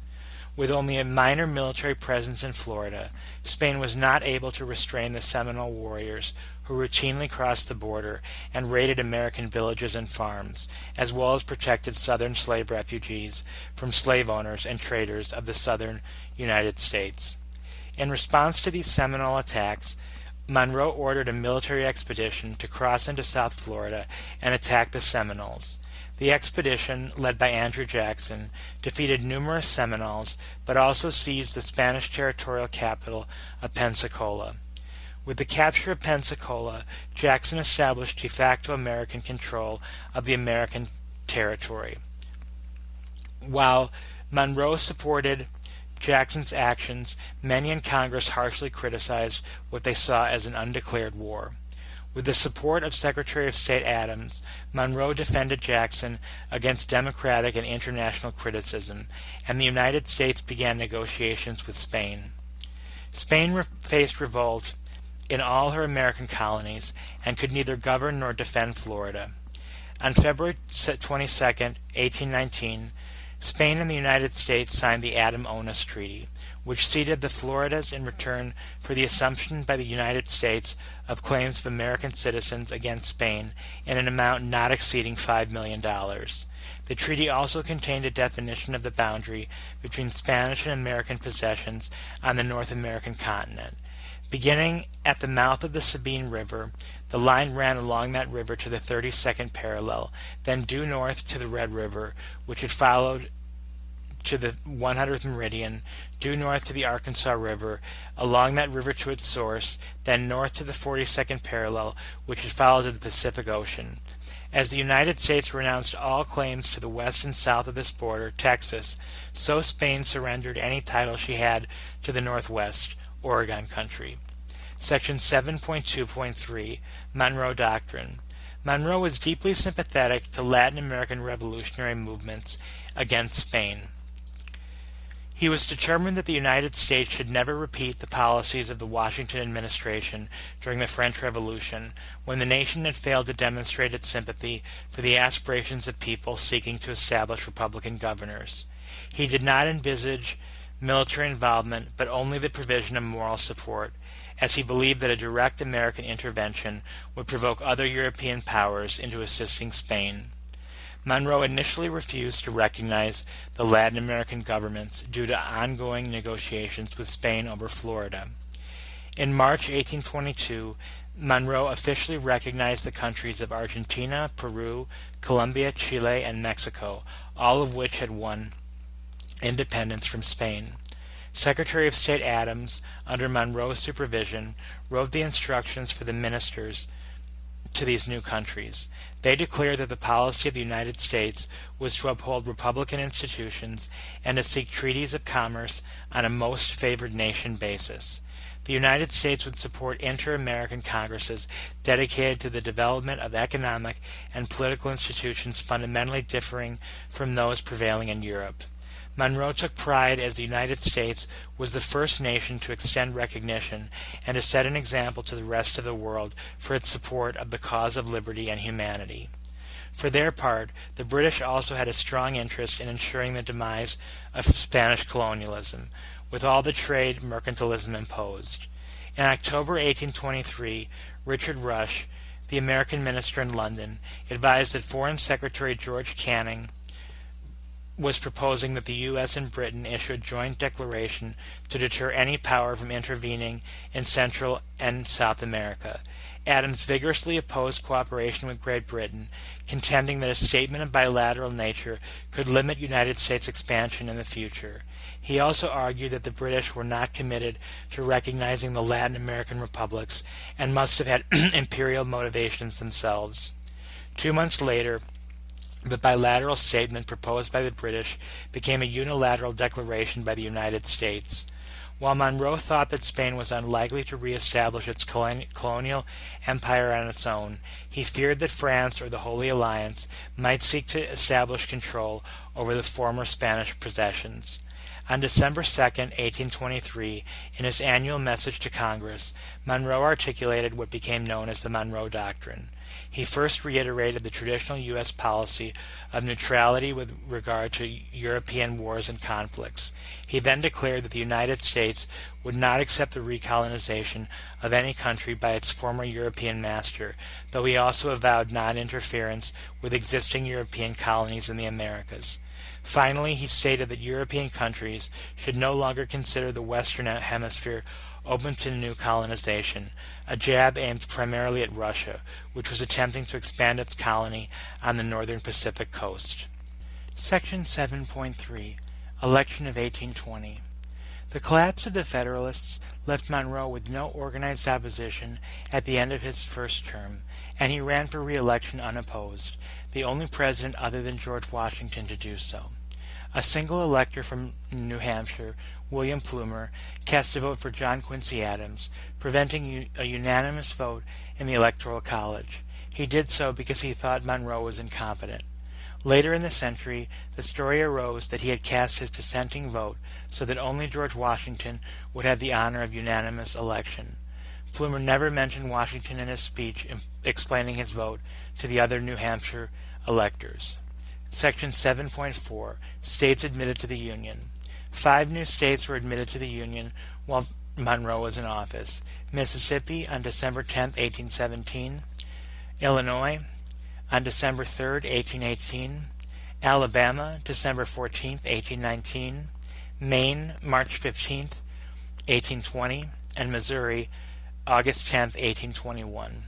With only a minor military presence in Florida, Spain was not able to restrain the Seminole warriors who routinely crossed the border and raided American villages and farms, as well as protected Southern slave refugees from slave owners and traders of the Southern United States. In response to these Seminole attacks, Monroe ordered a military expedition to cross into South Florida and attack the Seminoles. The expedition, led by Andrew Jackson, defeated numerous Seminoles, but also seized the Spanish territorial capital of Pensacola. With the capture of Pensacola, Jackson established de facto American control of the American territory. While Monroe supported Jackson's actions, many in Congress harshly criticized what they saw as an undeclared war. With the support of Secretary of State Adams, Monroe defended Jackson against democratic and international criticism, and the United States began negotiations with Spain. Spain faced revolt in all her American colonies and could neither govern nor defend Florida. On February 22, 1819, Spain and the United States signed the Adam-Onis Treaty, which ceded the Floridas in return for the assumption by the United States of claims of American citizens against Spain in an amount not exceeding $5 million. The treaty also contained a definition of the boundary between Spanish and American possessions on the North American continent. Beginning at the mouth of the Sabine River, the line ran along that river to the 32nd parallel, then due north to the Red River, which it followed to the 100th meridian, due north to the Arkansas River, along that river to its source, then north to the 42nd parallel, which it followed to the Pacific Ocean. As the United States renounced all claims to the west and south of this border, Texas, so Spain surrendered any title she had to the northwest, Oregon country. Section 7.2.3 Monroe Doctrine. Monroe was deeply sympathetic to Latin American revolutionary movements against Spain. He was determined that the United States should never repeat the policies of the Washington administration during the French Revolution, when the nation had failed to demonstrate its sympathy for the aspirations of people seeking to establish Republican governors. He did not envisage military involvement, but only the provision of moral support, as he believed that a direct American intervention would provoke other European powers into assisting Spain. Monroe initially refused to recognize the Latin American governments due to ongoing negotiations with Spain over Florida. In March 1822, Monroe officially recognized the countries of Argentina, Peru, Colombia, Chile, and Mexico, all of which had won independence from Spain. Secretary of State Adams, under Monroe's supervision, wrote the instructions for the ministers to these new countries. They declared that the policy of the United States was to uphold Republican institutions and to seek treaties of commerce on a most favored nation basis. The United States would support inter-American congresses dedicated to the development of economic and political institutions fundamentally differing from those prevailing in Europe. Monroe took pride as the United States was the first nation to extend recognition and to set an example to the rest of the world for its support of the cause of liberty and humanity. For their part, the British also had a strong interest in ensuring the demise of Spanish colonialism, with all the trade mercantilism imposed. In October 1823, Richard Rush, the American minister in London, advised that Foreign Secretary George Canning was proposing that the U.S. and Britain issue a joint declaration to deter any power from intervening in Central and South America. Adams vigorously opposed cooperation with Great Britain, contending that a statement of bilateral nature could limit United States expansion in the future. He also argued that the British were not committed to recognizing the Latin American republics and must have had imperial motivations themselves. 2 months later, the bilateral statement proposed by the British became a unilateral declaration by the United States. While Monroe thought that Spain was unlikely to reestablish its colonial empire on its own, he feared that France or the Holy Alliance might seek to establish control over the former Spanish possessions. On December 2, 1823, in his annual message to Congress, Monroe articulated what became known as the Monroe Doctrine. He first reiterated the traditional U.S. policy of neutrality with regard to European wars and conflicts. He then declared that the United States would not accept the recolonization of any country by its former European master, though he also avowed non-interference with existing European colonies in the Americas. Finally, he stated that European countries should no longer consider the Western Hemisphere open to new colonization, a jab aimed primarily at Russia, which was attempting to expand its colony on the northern Pacific coast. Section 7.3 Election of 1820. The collapse of the Federalists left Monroe with no organized opposition at the end of his first term, and he ran for re-election unopposed, the only president other than George Washington to do so. A single elector from New Hampshire, William Plumer, cast a vote for John Quincy Adams, preventing a unanimous vote in the Electoral College. He did so because he thought Monroe was incompetent. Later in the century, the story arose that he had cast his dissenting vote so that only George Washington would have the honor of unanimous election. Plumer never mentioned Washington in his speech explaining his vote to the other New Hampshire electors. Section 7.4 States admitted to the Union. 5 new states were admitted to the Union while Monroe was in office: Mississippi on December 10, 1817, Illinois on December 3, 1818, Alabama December 14, 1819, Maine March 15, 1820, and Missouri August 10, 1821.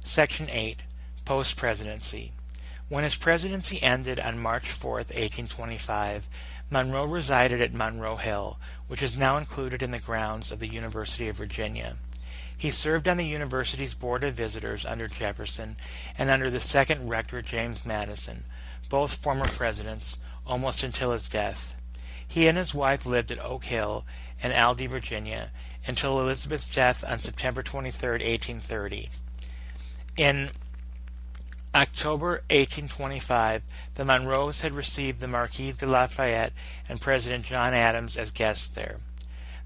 Section 8 Post-Presidency. When his presidency ended on March 4, 1825, Monroe resided at Monroe Hill, which is now included in the grounds of the University of Virginia. He served on the university's Board of Visitors under Jefferson and under the second rector, James Madison, both former presidents, almost until his death. He and his wife lived at Oak Hill in Aldie, Virginia, until Elizabeth's death on September 23, 1830. In October 1825, the Monroes had received the Marquis de Lafayette and President John Adams as guests there.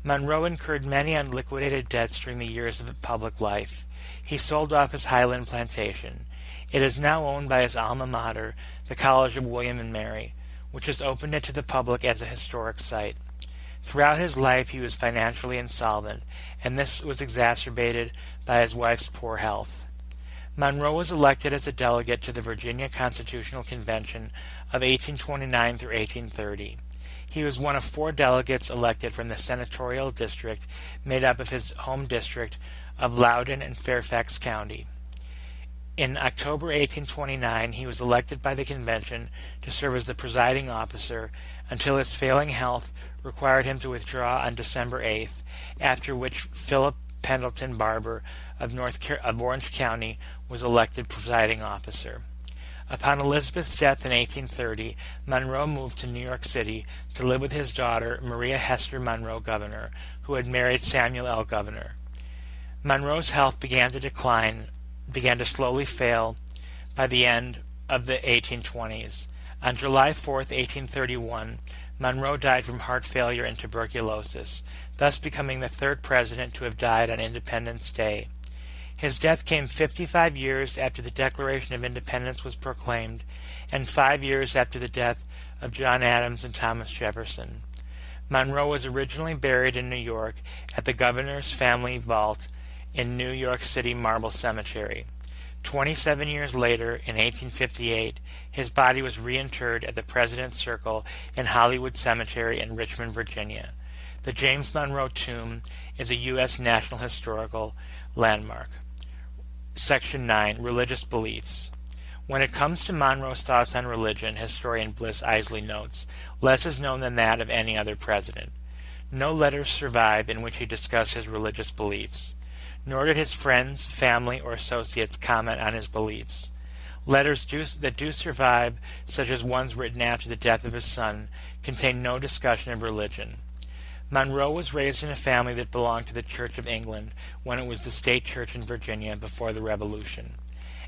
Monroe incurred many unliquidated debts during the years of public life. He sold off his Highland plantation. It is now owned by his alma mater, the College of William and Mary, which has opened it to the public as a historic site. Throughout his life he was financially insolvent, and this was exacerbated by his wife's poor health. Monroe was elected as a delegate to the Virginia Constitutional Convention of 1829 through 1830. He was one of 4 delegates elected from the senatorial district made up of his home district of Loudoun and Fairfax County. In October 1829, he was elected by the convention to serve as the presiding officer until his failing health required him to withdraw on December 8th, after which Philip Pendleton Barber of Orange County was elected presiding officer. Upon Elizabeth's death in 1830, Monroe moved to New York City to live with his daughter, Maria Hester Monroe Governor, who had married Samuel L. Governor. Monroe's health began to slowly fail by the end of the 1820s. On July 4, 1831, Monroe died from heart failure and tuberculosis, thus becoming the 3rd president to have died on Independence Day. His death came 55 years after the Declaration of Independence was proclaimed, and 5 years after the death of John Adams and Thomas Jefferson. Monroe was originally buried in New York at the Governor's Family Vault in New York City Marble Cemetery. 27 years later, in 1858, his body was reinterred at the President's Circle in Hollywood Cemetery in Richmond, Virginia. The James Monroe Tomb is a U.S. National Historical Landmark. Section 9. Religious Beliefs. When it comes to Monroe's thoughts on religion, historian Bliss Isley notes, less is known than that of any other president. No letters survive in which he discussed his religious beliefs, nor did his friends, family, or associates comment on his beliefs. Letters that do survive, such as ones written after the death of his son, contain no discussion of religion. Monroe was raised in a family that belonged to the Church of England when it was the state church in Virginia before the Revolution.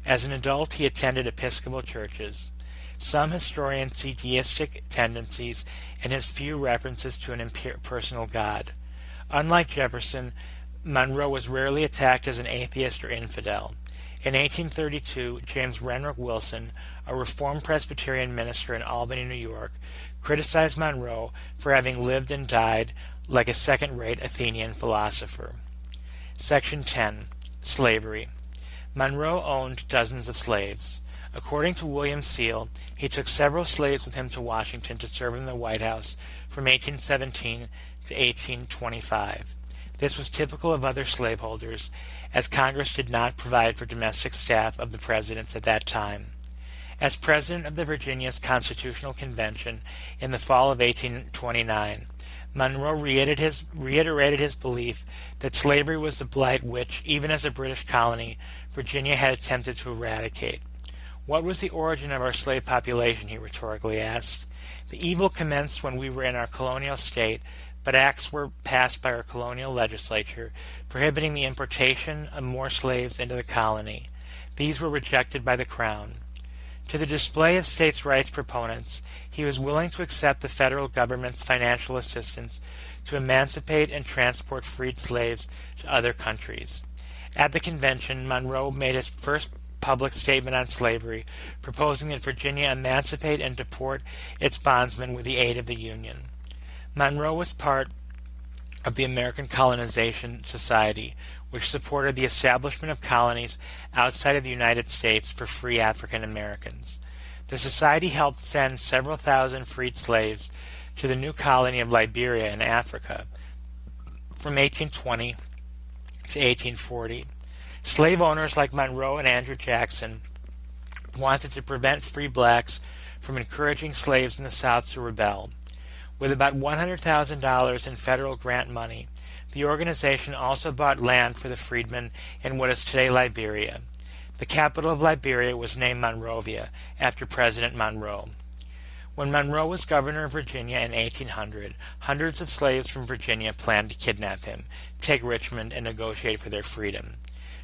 As an adult, he attended Episcopal churches. Some historians see deistic tendencies in his few references to an impersonal God. Unlike Jefferson, Monroe was rarely attacked as an atheist or infidel. In 1832, James Renwick Wilson, a Reformed Presbyterian minister in Albany, New York, criticized Monroe for having lived and died like a second-rate Athenian philosopher. Section 10. Slavery. Monroe owned dozens of slaves. According to William Seal, he took several slaves with him to Washington to serve in the White House from 1817 to 1825. This was typical of other slaveholders, as Congress did not provide for domestic staff of the presidents at that time. As president of the Virginia's Constitutional Convention in the fall of 1829, Monroe reiterated his belief that slavery was the blight which, even as a British colony, Virginia had attempted to eradicate. What was the origin of our slave population, he rhetorically asked. The evil commenced when we were in our colonial state, but acts were passed by our colonial legislature prohibiting the importation of more slaves into the colony. These were rejected by the Crown. To the display of states' rights proponents, he was willing to accept the federal government's financial assistance to emancipate and transport freed slaves to other countries. At the convention, Monroe made his first public statement on slavery, proposing that Virginia emancipate and deport its bondsmen with the aid of the Union. Monroe was part of the American Colonization Society, which supported the establishment of colonies outside of the United States for free African Americans. The society helped send several thousand freed slaves to the new colony of Liberia in Africa from 1820 to 1840. Slave owners like Monroe and Andrew Jackson wanted to prevent free blacks from encouraging slaves in the South to rebel. With about $100,000 in federal grant money, the organization also bought land for the freedmen in what is today Liberia. The capital of Liberia was named Monrovia, after President Monroe. When Monroe was governor of Virginia in 1800, hundreds of slaves from Virginia planned to kidnap him, take Richmond, and negotiate for their freedom.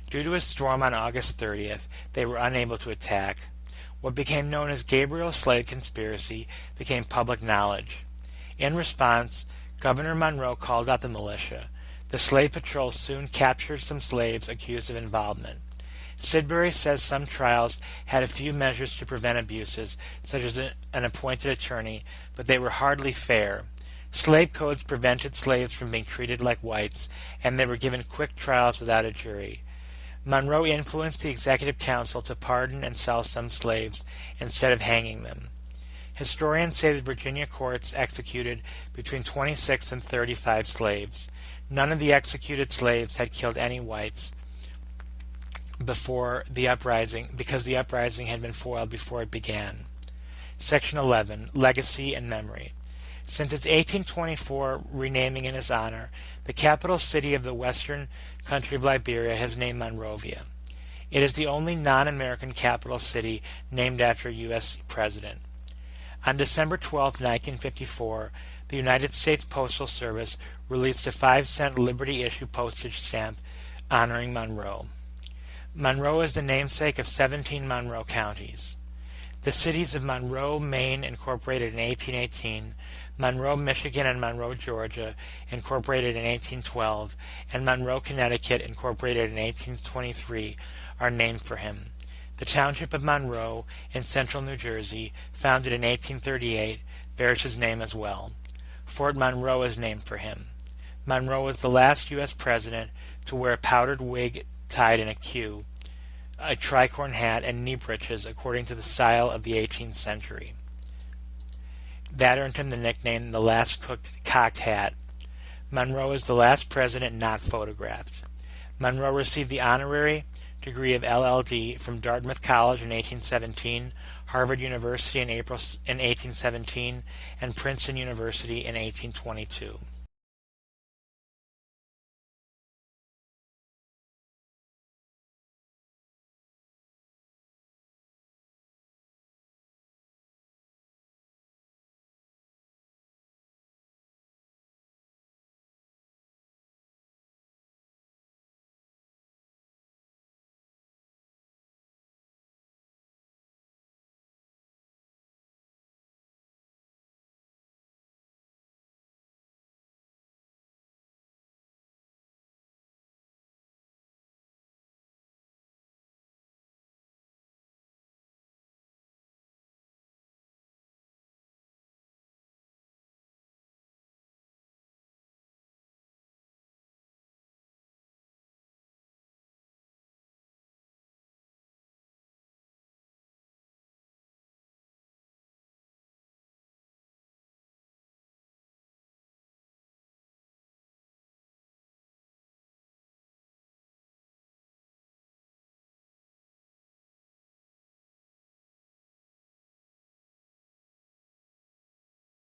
Due to a storm on August 30th, they were unable to attack. What became known as Gabriel's slave conspiracy became public knowledge. In response, Governor Monroe called out the militia. The slave patrol soon captured some slaves accused of involvement. Sidbury says some trials had a few measures to prevent abuses, such as an appointed attorney, but they were hardly fair. Slave codes prevented slaves from being treated like whites, and they were given quick trials without a jury. Monroe influenced the Executive Council to pardon and sell some slaves instead of hanging them. Historians say that Virginia courts executed between 26 and 35 slaves. None of the executed slaves had killed any whites because the uprising had been foiled before it began. Section 11. Legacy and Memory. Since its 1824 renaming in his honor, the capital city of the western country of Liberia has named Monrovia. It is the only non-American capital city named after a U.S. president. On December 12, 1954, the United States Postal Service released a 5-cent Liberty issue postage stamp honoring Monroe. Monroe is the namesake of 17 Monroe counties. The cities of Monroe, Maine, incorporated in 1818, Monroe, Michigan, and Monroe, Georgia, incorporated in 1812, and Monroe, Connecticut, incorporated in 1823, are named for him. The township of Monroe in central New Jersey, founded in 1838, bears his name as well. Fort Monroe is named for him. Monroe was the last U.S. president to wear a powdered wig tied in a queue. a tricorn hat, and knee breeches according to the style of the 18th century. That earned him the nickname the last cocked hat. Monroe is the last president not photographed. Monroe received the honorary degree of LL.D. from Dartmouth College in 1817, Harvard University in 1817, and Princeton University in 1822.